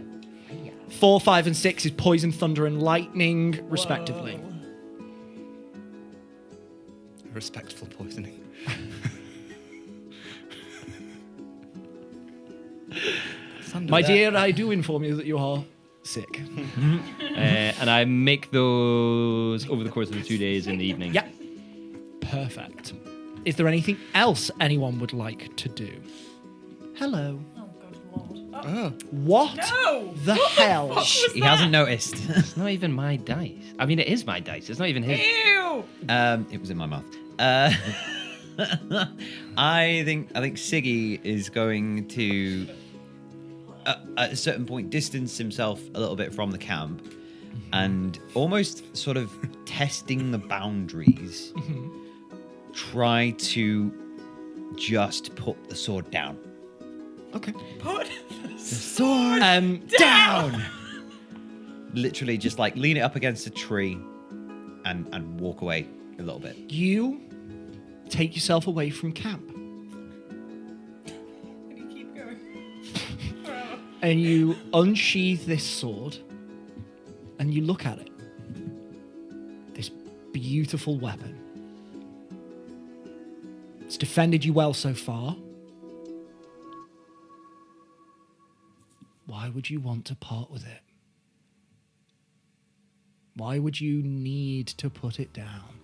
4, 5, and 6 is poison, thunder, and lightning, respectively. Respectful poisoning. My dear, I do inform you that you are sick. And I make those over the course of the 2 days in the evening. Yeah. Perfect. Is there anything else anyone would like to do? Hello. Oh, God, Lord. What No! the hell? He hasn't noticed. It's not even my dice. I mean, it is my dice. It's not even his. Ew! It was in my mouth. I think Siggy is going to, at a certain point, distance himself a little bit from the camp, and almost sort of testing the boundaries. Try to just put the sword down. Okay. Put Sword down. Literally, just like lean it up against a tree, and walk away a little bit. You take yourself away from camp Can you keep going? and you unsheath this sword and you look at it. This beautiful weapon. It's defended you well so far. Why would you want to part with it? Why would you need to put it down?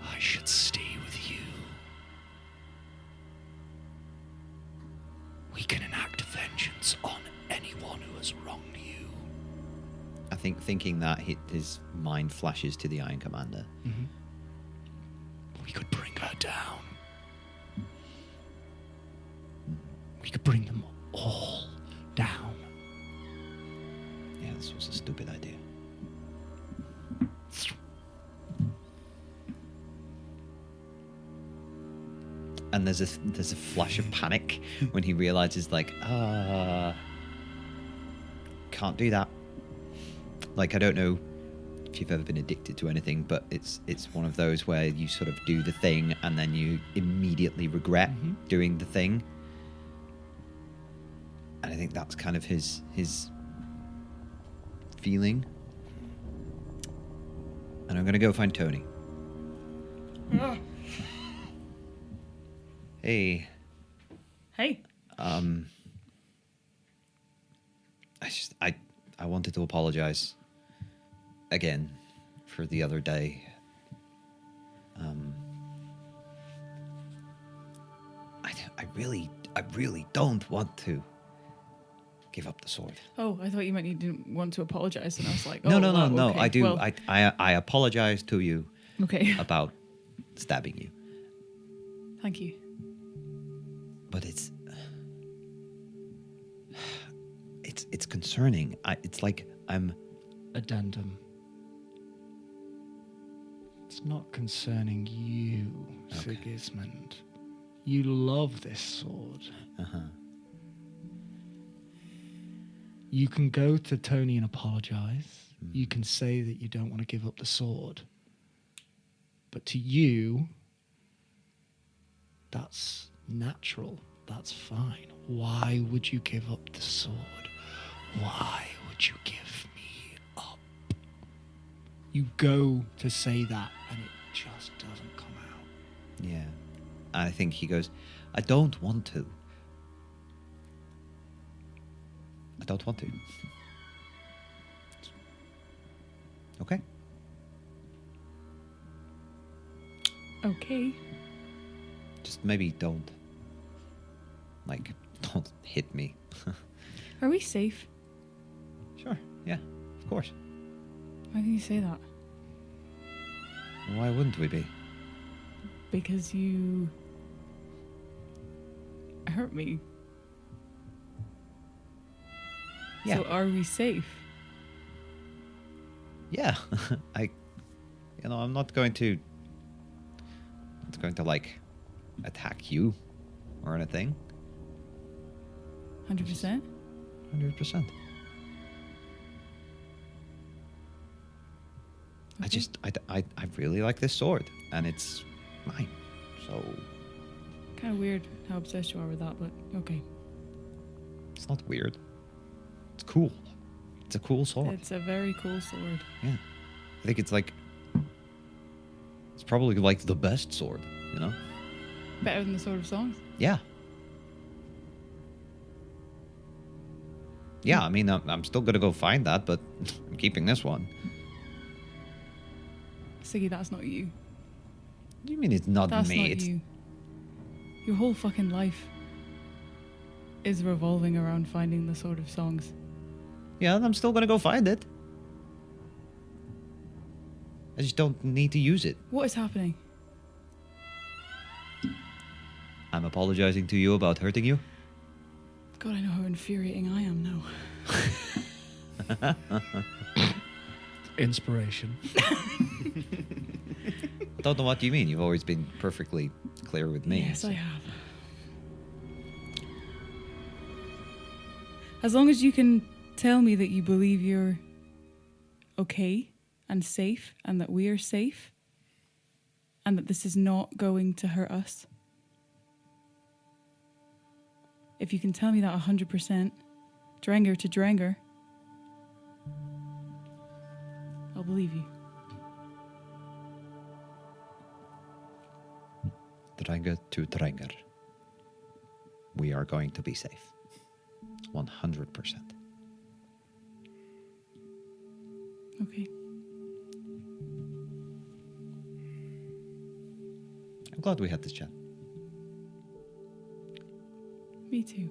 I should stay with you. We can enact vengeance on anyone who has wronged you. I think thinking that his mind flashes to the Iron Commander. We could bring her down. We could bring them all down. Yeah, this was a stupid idea. And there's a flash of panic when he realizes, like, can't do that. Like, I don't know if you've ever been addicted to anything, but it's one of those where you sort of do the thing and then you immediately regret doing the thing. And I think that's kind of his feeling. And I'm gonna go find Tony. Hey, Hey. I wanted to apologize again for the other day. I really don't want to give up the sword. Oh, I thought you meant you didn't want to apologize, and I was like, No, oh, no, wow, no. okay, I do. well, I apologize to you okay. about stabbing you, Thank you. but it's concerning. It's like I'm. Addendum. It's not concerning you, Sigismund. You love this sword. You can go to Tony and apologize. You can say that you don't want to give up the sword. But to you, that's natural. That's fine. Why would you give up the sword? Why would you give me up? You go to say that and it just doesn't come out. Yeah. And I think he goes, I don't want to. I don't want to. Okay. Okay. Just maybe don't. Like, don't hit me. Are we safe? Sure. Yeah. Of course. Why can you say that? Why wouldn't we be? Because you hurt me. Yeah. So are we safe? Yeah. I'm not going to like attack you or anything. 100%? 100%. Okay. I really like this sword, and it's mine. So Kind of weird how obsessed you are with that, but okay. it's not weird. It's cool. It's a cool sword. It's a very cool sword. Yeah. I think it's probably like the best sword, you know? Better than the Sword of Songs. Yeah. Yeah, I mean, I'm still going to go find that, but I'm keeping this one. Siggy, that's not you. What do you mean it's not That's me? not It's you. Your whole fucking life is revolving around finding the Sword of Songs. Yeah, I'm still going to go find it. I just don't need to use it. What is happening? I'm apologizing to you about hurting you. God, I know how infuriating I am now. Inspiration. I don't know what you mean. You've always been perfectly clear with me. Yes, I have. As long as you can tell me that you believe you're okay and safe and that we are safe and that this is not going to hurt us. If you can tell me that 100%, Dranger to Dranger, I'll believe you. Dranger to Dranger. We are going to be safe. 100%. Okay. I'm glad we had this chat. Me too.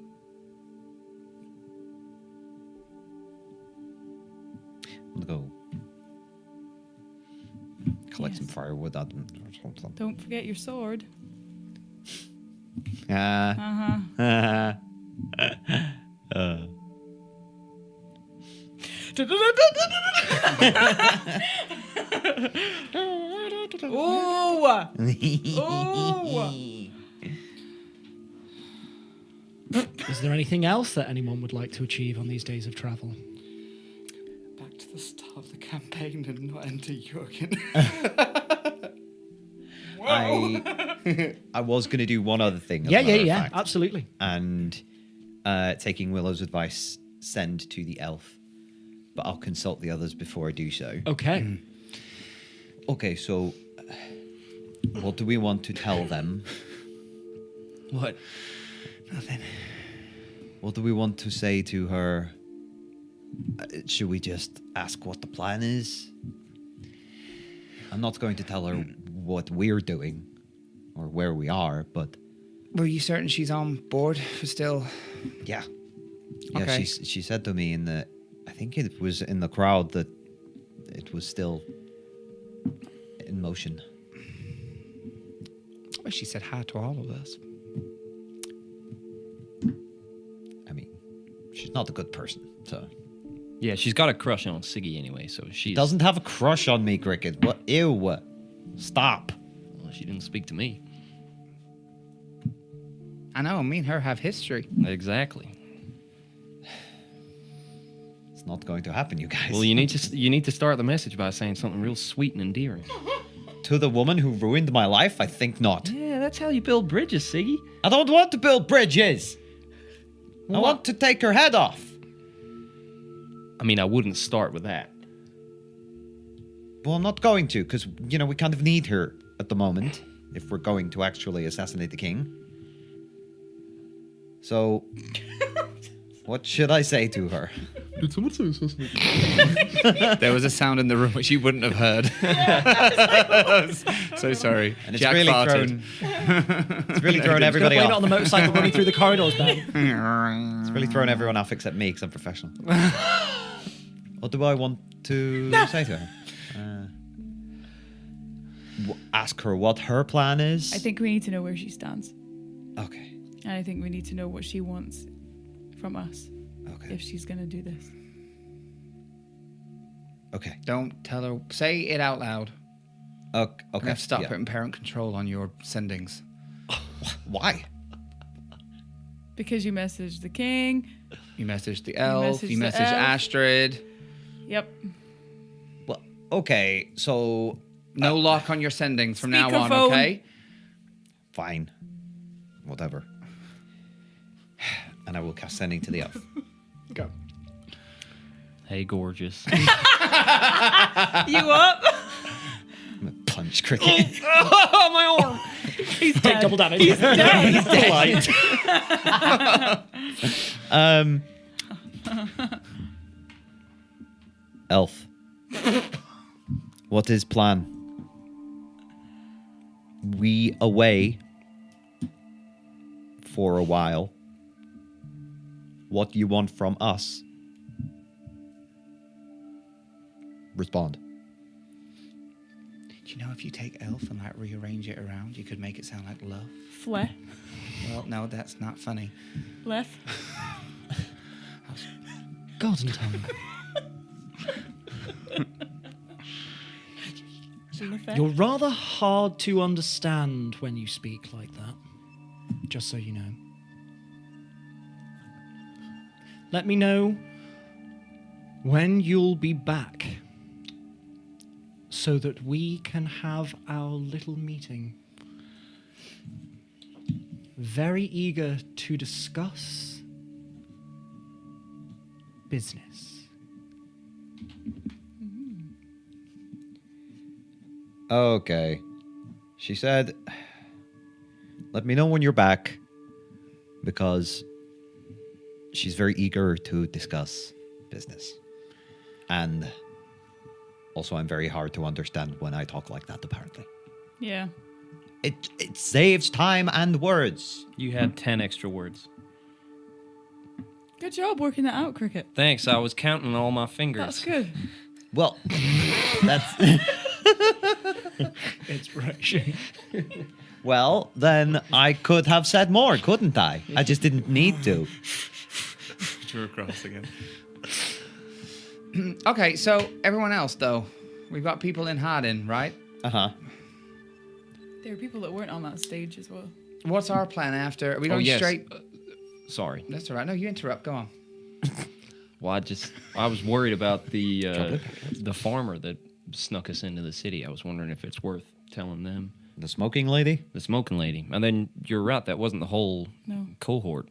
I'm gonna go collect some Yes. firewood or something. Don't forget your sword. Ah. Uh-huh. Oh! Oh! Is there anything else that anyone would like to achieve on these days of travel? Back to the start of the campaign and not enter Jurgen. I was gonna do one other thing. as a Yeah, matter of yeah, fact, absolutely. and taking Willow's advice, send to the elf. But I'll consult the others before I do so. Okay. Okay, so what do we want to tell them? What? Nothing. What do we want to say to her? Should we just ask what the plan is? I'm not going to tell her what we're doing or where we are, but Were you certain she's on board for still? yeah. Yeah, Okay. she said to me I think it was in the crowd that it was still in motion. Well, she said hi to all of us. I mean, she's not a good person, so. Yeah, she's got a crush on Siggy anyway, so she Doesn't have a crush on me, Cricket. What? Ew. Stop. Well, she didn't speak to me. I know, me and her have history. Exactly. It's not going to happen, you guys. Well, you need to start the message by saying something real sweet and endearing. To the woman who ruined my life? I think not. Yeah, that's how you build bridges, Siggy. I don't want to build bridges. I want to take her head off. I mean, I wouldn't start with that. Well, I'm not going to, because, we kind of need her at the moment if we're going to actually assassinate the king. So, what should I say to her? Did someone say assassinate? There was a sound in the room which you wouldn't have heard. So sorry. And it's Jack really farted. It's really thrown everybody Blame off. it on the motorcycle running through the corridors, Ben. It's really thrown everyone off except me, because I'm professional. What do I want to say to her? Ask her what her plan is? I think we need to know where she stands. Okay. And I think we need to know what she wants from us Okay. if she's going to do this. Okay. Don't tell her. Say it out loud. Okay. Okay. Have to stop yeah. putting parent control on your sendings. Why? Because you messaged the king. You messaged the elf. messaged You the messaged elf. Astrid. Yep. Well, okay. So, No lock on your sendings from now on, Speakerphone. okay? fine. Whatever. And I will cast sending to the elf. Go. Hey, gorgeous. You up? I'm gonna punch Cricket. Oh, my arm! He's dead. Double damage. He's dead. Delight. Elf. What is plan? We away for a while. What you want from us? Respond. Do you know if you take elf and rearrange it around, you could make it sound like love? Fleh. Well, no, that's not funny. Left. Golden tongue. You're rather hard to understand when you speak like that. Just so you know. Let me know when you'll be back so that we can have our little meeting. Very eager to discuss business. Okay. She said, let me know when you're back, because she's very eager to discuss business. And also, I'm very hard to understand when I talk like that, apparently. Yeah. It saves time and words. You had 10 extra words. Good job working that out, Cricket. Thanks, I was counting all my fingers. That's good. Well, that's... Inspiration. Well, then I could have said more, couldn't I? I just didn't need to. Drew across again. Okay, so everyone else, though. We've got people in Hardin, right? Uh-huh. There are people that weren't on that stage as well. What's our plan after? Are we going yes. straight? Sorry. That's all right. No, you interrupt. Go on. Well, I was worried about the farmer that snuck us into the city. I was wondering if it's worth telling them. The smoking lady? The smoking lady. And then you're right, that wasn't the whole cohort.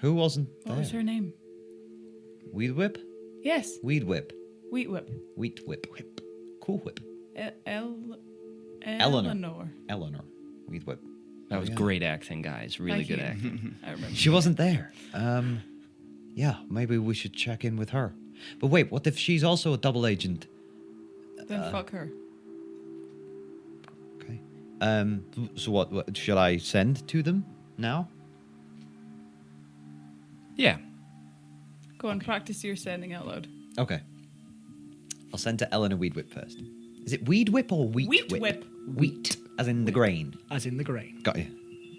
Who wasn't What there? was her name? Weed Whip? Yes. Weed Whip. Wheat Whip. Wheat Whip. Cool Whip. Eleanor. Eleanor. Weed Whip. That was great acting, guys. Really Thank good you. acting. I remember. She wasn't there. Yeah, maybe we should check in with her. But wait, what if she's also a double agent? Then fuck her. Okay. So what should I send to them now? Yeah. Go on, practice your sending out loud. Okay. I'll send to Eleanor Weedwhip first. Is it Weed Whip or Wheat Wheat Whip? whip. Wheat, as in the grain. As in the grain. Got you.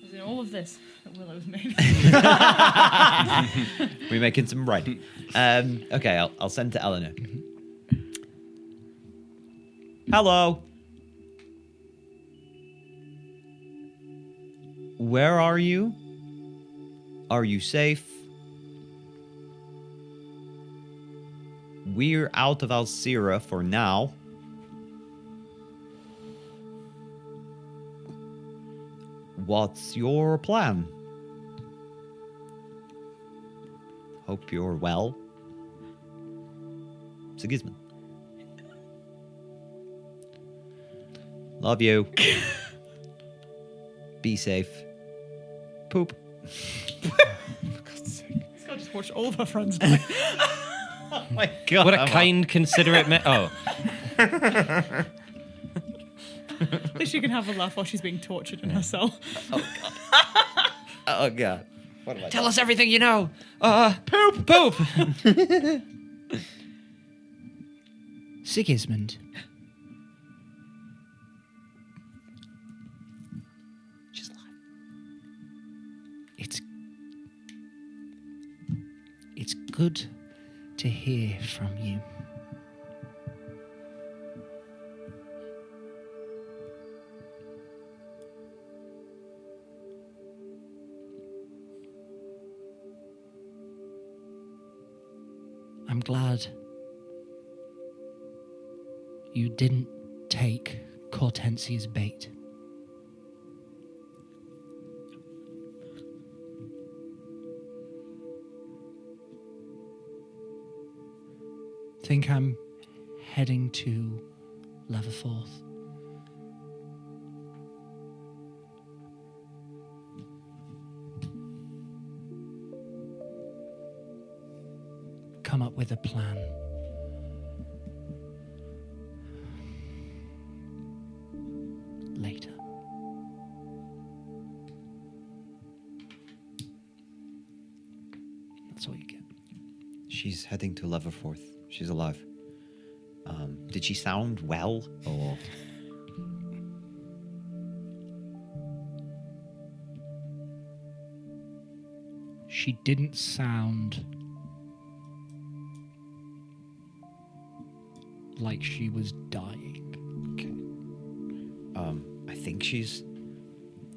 As in all of this that Willow's made. We're making some bread. Okay, I'll send to Eleanor. Hello. Where are you? Are you safe? We're out of Alcira for now. What's your plan? Hope you're well. Sigismund. Love you. Be safe. Poop. This guy just watched all of our friends die. Oh my god. What a kind, considerate Oh. At least she can have a laugh while she's being tortured in her cell. Oh god. What have I Tell us everything you know. Poop. Sigismund. Just lie. It's good to hear from you. I'm glad you didn't take Hortensia's bait. Think I'm heading to Leatherforth. Come up with a plan. Later. That's all you get. She's heading to Leatherforth. She's alive. Did she sound well or? She didn't sound like she was dying. Okay. I think she's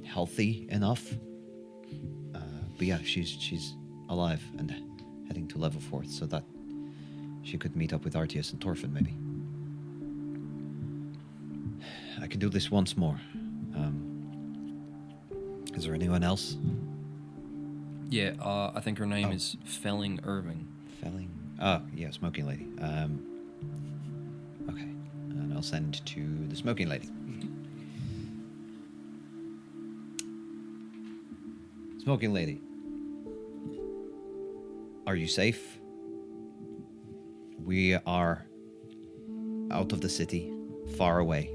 healthy enough. But yeah, she's alive and heading to Leatherforth, so that she could meet up with Artius and Torfin, maybe. I can do this once more. Is there anyone else? Yeah, I think her name is Felling Irving. Felling? Oh, yeah, Smoking Lady. Okay. And I'll send to the Smoking Lady. Smoking Lady. Are you safe? We are out of the city, far away.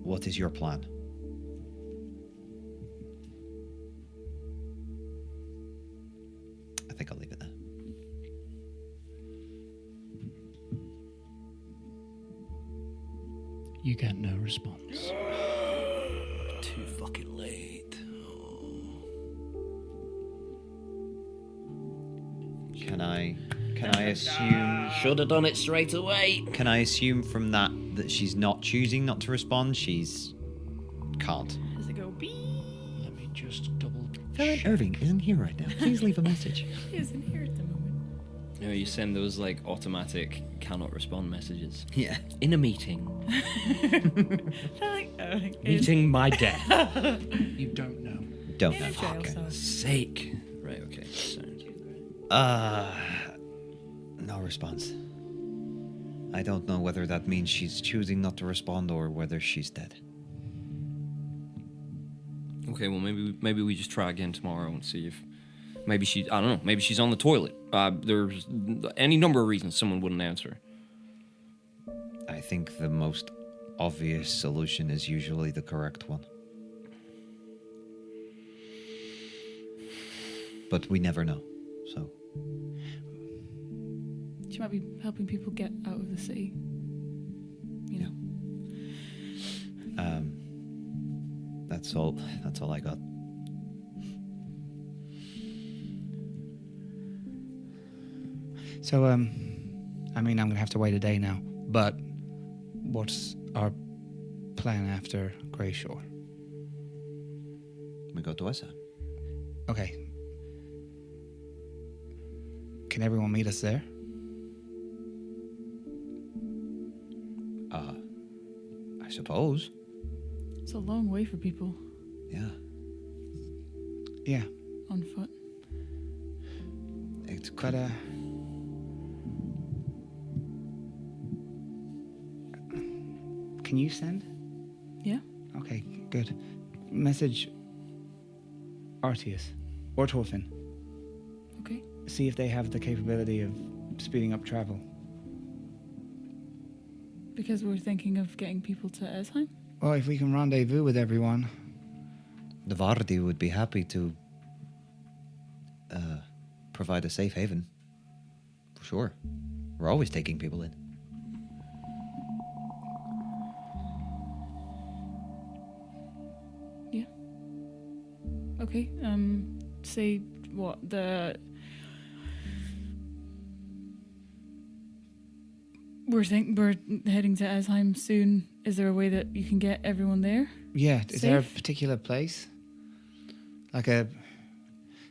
What is your plan? I think I'll leave it there. You get no response. Too fucking late. Can I assume? Should have done it straight away. Can I assume from that she's not choosing not to respond? She's can't. Does it go beep? Let me just double Irving isn't here right now. Please leave a message. He isn't here at the moment. You know, you send those like automatic cannot respond messages. Yeah. In a meeting. Like, Meeting my death. You don't know. Don't in know. a jail Okay. cell. Sake. Right, okay. Sound. No response. I don't know whether that means she's choosing not to respond or whether she's dead. Okay, well maybe we just try again tomorrow and see if maybe I don't know, maybe she's on the toilet. There's any number of reasons someone wouldn't answer. I think the most obvious solution is usually the correct one. But we never know, so... She might be helping people get out of the city. You know. That's all I got. So, I mean, I'm gonna have to wait a day now. But what's our plan after Greyshore? We go to Essa. Okay. Can everyone meet us there? I suppose. It's a long way for people Yeah. Yeah. on foot. It's But, can you send? Yeah. Okay, good. Message Arteus or Torfin. Okay. See if they have the capability of speeding up travel. Because we're thinking of getting people to Esheim. Well, if we can rendezvous with everyone. The Vardi would be happy to provide a safe haven. For sure. We're always taking people in. Yeah. Okay. Say what we're heading to Esheim soon. Is there a way that you can get everyone there? Yeah, is there a Safe? particular place? Like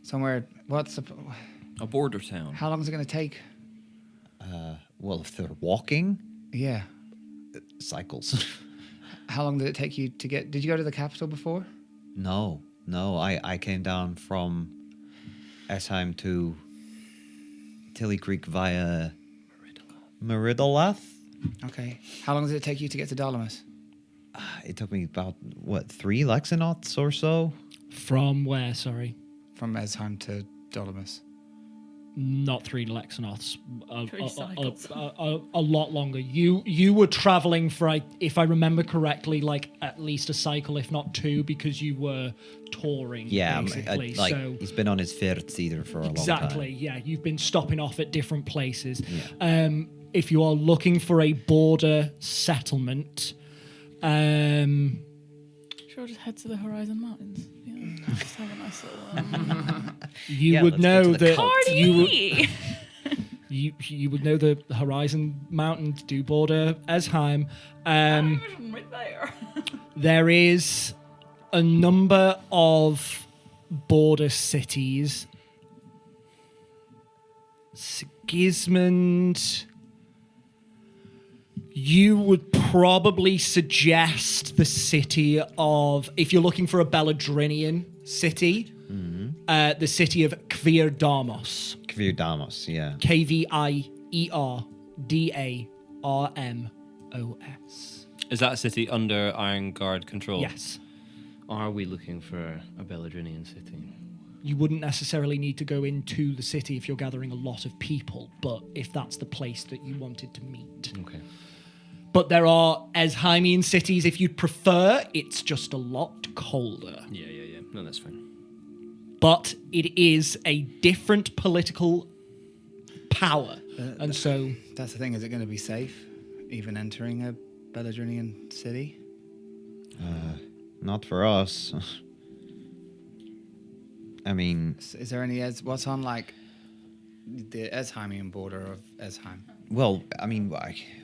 somewhere, A border town. how long is it going to take? Well, if they're walking, Yeah. cycles. How long did it take you to did you go to the capital before? No. I came down from Esheim to Tilly Creek via Meridolath. Okay. How long did it take you to get to Dolomus? It took me about, 3 Lexinauts or so? From where, sorry? From Esheim to Dolomus. Not 3 Lexinoths. Three cycles. A lot longer. You were traveling for, if I remember correctly, like at least a cycle, if not 2, because you were touring. Yeah, basically. like he's been on his fifth either for a long time. Exactly. Yeah, you've been stopping off at different places. Yeah. If you are looking for a border settlement, Sure, I'll just head to the Horizon Mountains. Yeah, just have a nice little. you Yeah, would let's go to know the that cult. you would know the Horizon Mountains do border Esheim. Right there. There is a number of border cities. Sigismund. You would probably suggest the city of, if you're looking for a Beladrinian city, the city of Kvirdamos. Kvirdamos, yeah. Kvirdamos. Is that a city under Iron Guard control? Yes. Are we looking for a Beladrinian city? You wouldn't necessarily need to go into the city if you're gathering a lot of people, but if that's the place that you wanted to meet. Okay. But there are Esheimian cities if you'd prefer. It's just a lot colder. Yeah. No, that's fine. But it is a different political power. And so... That's the thing. Is it going to be safe, even entering a Beladrinian city? Not for us. I mean... Is there any... What's on, like, the Esheimian border of Esheim? Well, I mean,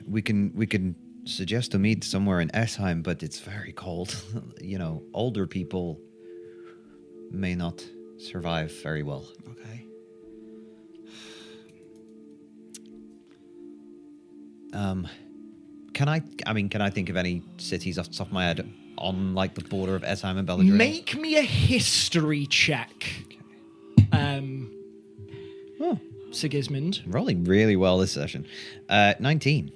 we can suggest to meet somewhere in Esheim, but it's very cold. Older people may not survive very well. Okay. Can I think of any cities off the top of my head on like the border of Esheim and Beladrin? Make me a history check. Sigismund. Rolling really well this session. 19.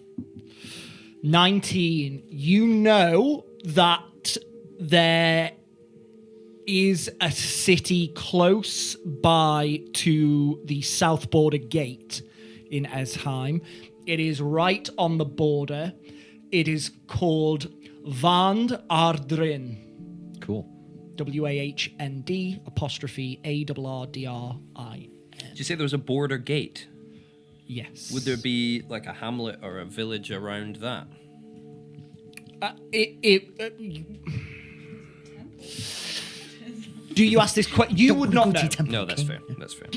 19. You know that there is a city close by to the south border gate in Esheim. It is right on the border. It is called Vand Ardrin. Cool. WAHND apostrophe ARRDRI. Did you say there was a border gate? Yes. Would there be like a hamlet or a village around that? Do you ask this question? You would not know. No, that's fair. That's fair.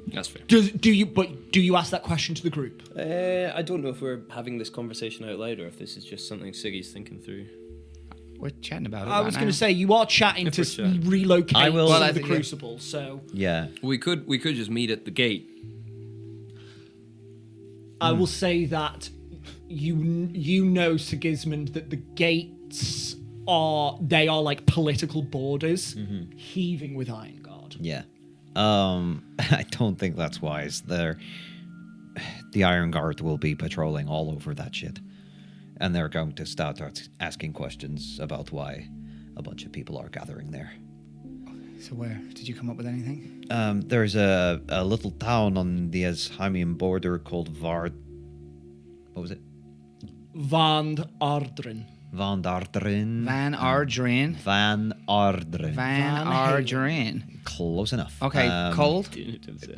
That's fair. Do you ask that question to the group? I don't know if we're having this conversation out loud or if this is just something Siggy's thinking through. We're chatting about it. I was going to say you are chatting If to we're chatting. relocate I will- to Well, the yeah. Crucible. So Yeah. We could just meet at the gate. I will say that you know, Sigismund, that the gates are like political borders heaving with iron guard. Yeah. I don't think that's wise. The Iron Guard will be patrolling all over that shit. And they're going to start asking questions about why a bunch of people are gathering there. So where? Did you come up with anything? There's a little town on the Esheimian border called What was it? Vand Ardrin. Van Ardrin. Van Ardrin. Van Ardrin. Van Ardrin. Close enough. Okay, cold?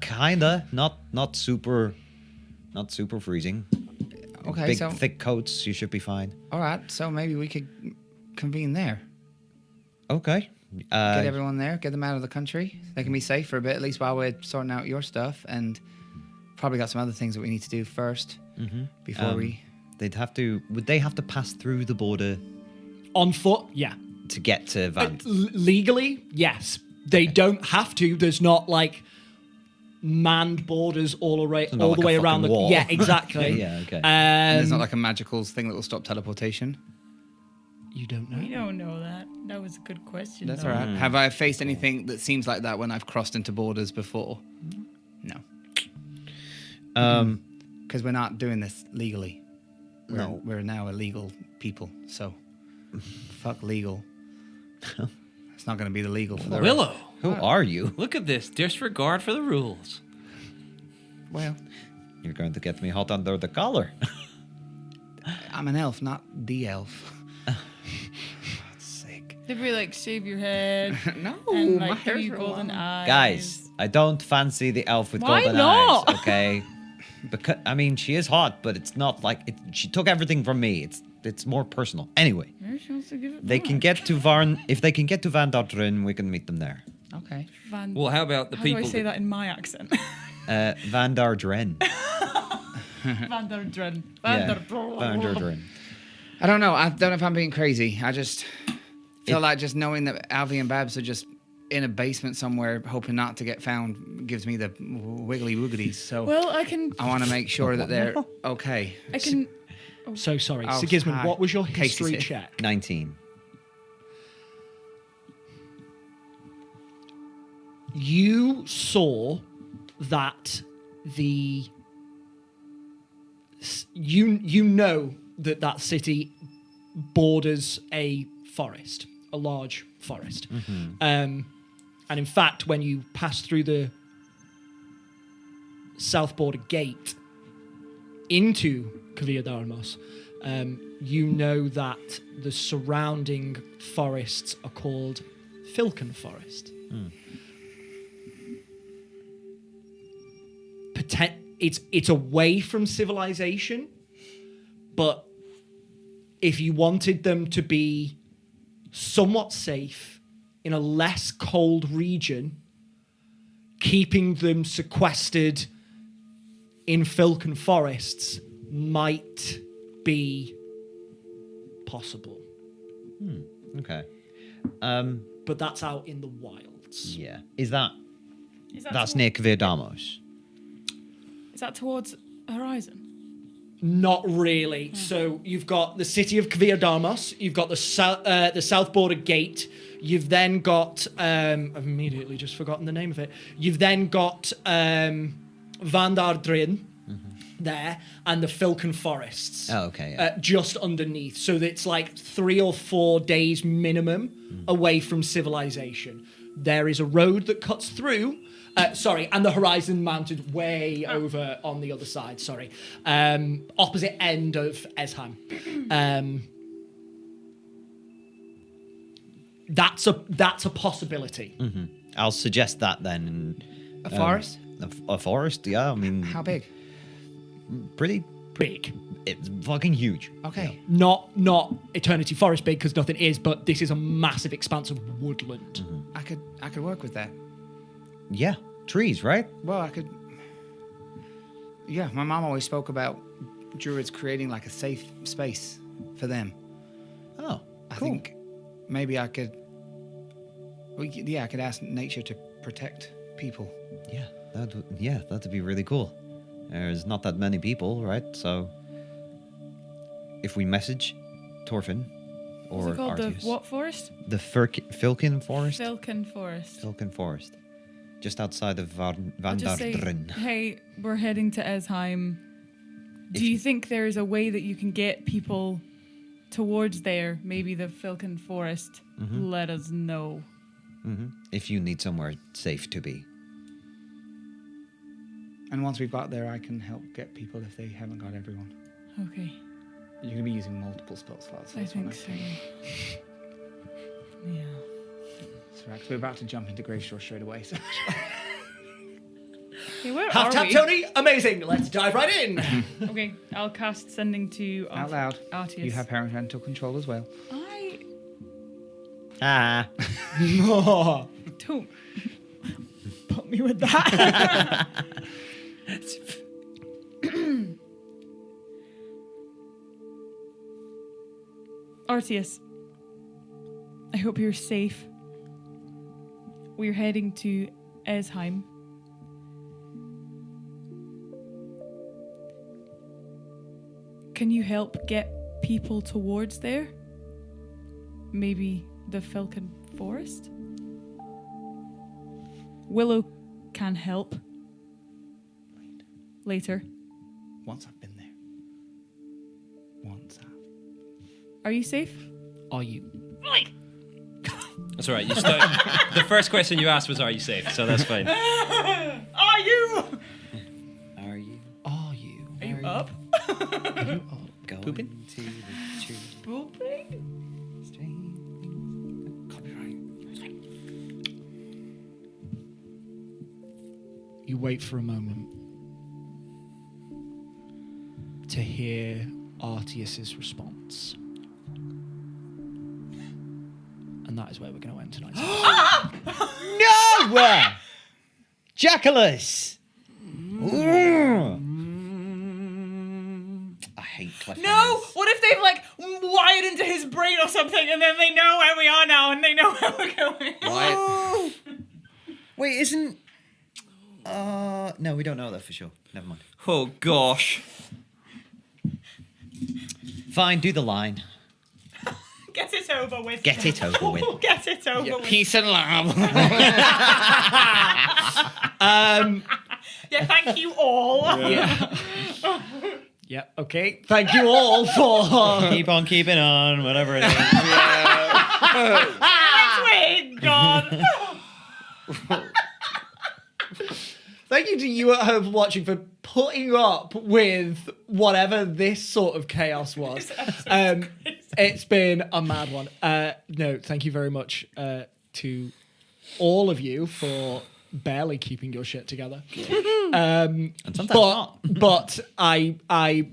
Kinda. Not super freezing. Okay, Big so... thick coats. You should be fine. All right, so maybe we could convene there. Okay. Get everyone there, get them out of the country. They can be safe for a bit, at least while we're sorting out your stuff. And probably got some other things that we need to do first before we... Would they have to pass through the border On foot, yeah. to get to Van? Legally, yes. They don't have to. There's not like manned borders all the way like a around the fucking wall. Yeah, exactly. Yeah, okay. There's not like a magical thing that will stop teleportation. You don't know. We don't know that. That was a good question. That's though. all right. Have I faced anything that seems like that when I've crossed into borders before? No. Because we're not doing this legally. We're now illegal people, so fuck legal. It's not going to be the legal for the rest. Willow, Who are you? look at this disregard for the rules. Well, You're going to get me hot under the collar. I'm an elf, not the elf. Sick. They'd be like, shave your head. No, and my like give hair's you real golden long. eyes. Guys, I don't fancy the elf with Why golden not? eyes, okay? Because she is hot, but it's not like she took everything from me. It's more personal. Anyway, Maybe she wants to give it they back. can get to Varn. If they can get to Van Dardrin, we can meet them there. Okay. Van, Well, how about the how people? do I say that in my accent? Van Dardrin. Van der Dren. Yeah, Van Dardrin. I don't know. I don't know if I'm being crazy. I just feel like just knowing that Alvy and Babs are just in a basement somewhere, hoping not to get found, gives me the wiggly wooglies. So Well, I can. I want to make sure that they're okay. I can. So sorry, Oh, Sigismund. hi. What was your Casey's history here. check? 19. You saw that you know that city borders a forest, a large forest. And in fact, when you pass through the south border gate into Kviadarmos, you know that the surrounding forests are called Filken Forest. It's away from civilization, but if you wanted them to be somewhat safe in a less cold region, keeping them sequestered in Filken forests might be possible. Okay. But that's out in the wilds. Yeah. Is that... Is that That's toward- near Kviadamos. Is that towards Horizon? Not really. So you've got the city of Kviadarmos, you've got the south border gate, you've then got I've immediately just forgotten the name of it. You've then got Vandardrin, there, and the Filken Forests. Oh, okay. Yeah. Just underneath. So that it's like 3 or 4 days minimum away from civilization. There is a road that cuts through. And the horizon mounted way over on the other side. Opposite end of Esheim. That's a possibility. Mm-hmm. I'll suggest that then. A forest? A forest, yeah. I mean, How big? pretty Big. It's fucking huge. Okay. Not Eternity Forest big, because nothing is, but this is a massive expanse of woodland. I could work with that. Yeah, trees, right? Well, I could. Yeah, my mom always spoke about druids creating like a safe space for them. Oh, I cool. think maybe I could. Well, yeah, I could ask nature to protect people. That'd be really cool. There's not that many people, right? So if we message Torfin What's or it called? Arceus, The what forest? the Filken Forest, Filken Forest. Filken Forest, just outside of Van I'll just say, Dardren. hey, we're heading to Esheim. If Do you you- think there is a way that you can get people towards there? Maybe the Filken Forest. Let us know. If you need somewhere safe to be. And once we've got there, I can help get people if they haven't got everyone. Okay, You're going to be using multiple spell slots. I that's what think so. Yeah. That's right, 'cause we're about to jump into Graveshore straight away. So. Okay, where Half are tap, we? Tony. Amazing. Let's dive right in. Okay, I'll cast sending to Out loud. Arceus. You have parental control as well. I don't put me with that. Arceus, I hope you're safe. We're heading to Esheim. Can you help get people towards there? Maybe the Filken Forest? Willow can help. Later. Once I've been there. Once I've. Are you safe? Are you? That's all right. The first question you asked was, "Are you safe?" So that's fine. Are you? Are you? Are you? Are you up? Going Pooping? to the tree. Pooping? You wait for a moment to hear Arceus's response. And that is where we're going to end tonight's episode. No! Jackalus! I hate cliffhangers. No! What if they've like wired into his brain or something and then they know where we are now and they know where we're going? Why? Wait, isn't... no, we don't know that for sure. Never mind. Oh gosh. Fine, do the line. Get it over with. Get it over with. Get it over with. Peace and love. Yeah, thank you all. Yeah. Yeah, okay. Thank you all for... Keep on keeping on, whatever it is. Next week, God. Thank you to you at home for watching, for putting up with whatever this sort of chaos was. It's been a mad one. No, thank you very much to all of you for barely keeping your shit together. And sometimes not. But I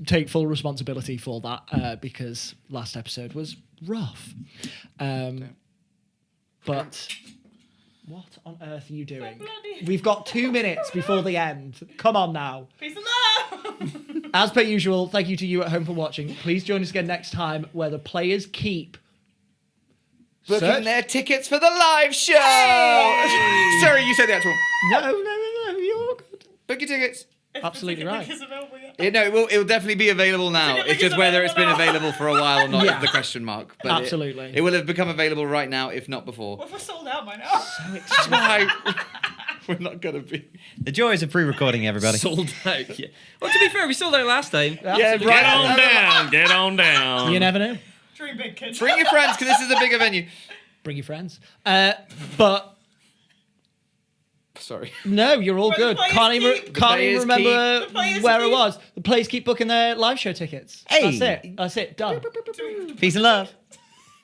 take full responsibility for that because last episode was rough. But what on earth are you doing? We've got 2 minutes before the end. Come on now. Peace and love. As per usual, thank you to you at home for watching. Please join us again next time where the players keep Booking Search- their tickets for the live show. Sorry, you said the actual. No, you're good. Book your tickets. Absolutely right. No, it will definitely be available now. Ticket It's link just is whether it's been available now. available for a while or not Yeah. is the question mark. But Absolutely. It will have become available right now, if not before. We're sold out by now. That's why. We're not gonna be. The joys of pre-recording, everybody. Sold out. Yeah. Well, to be fair, we sold out last time. Yeah, Get on down. Get on down. You never know. Dream big, kids. Bring your friends because this is a bigger venue. Bring your friends. But Sorry. no, you're all Where good. the players Can't even, keep. can't The even players remember keep. The players where it keep. was. The players keep booking their live show tickets. Hey. That's it. That's it. Done. Peace and love.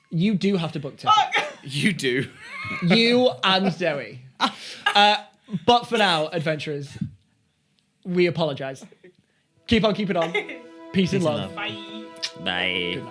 You do have to book tickets. You do. You and Zoe. But for now, adventurers, we apologise. Keep on keeping on. Peace and love. Bye. Good night.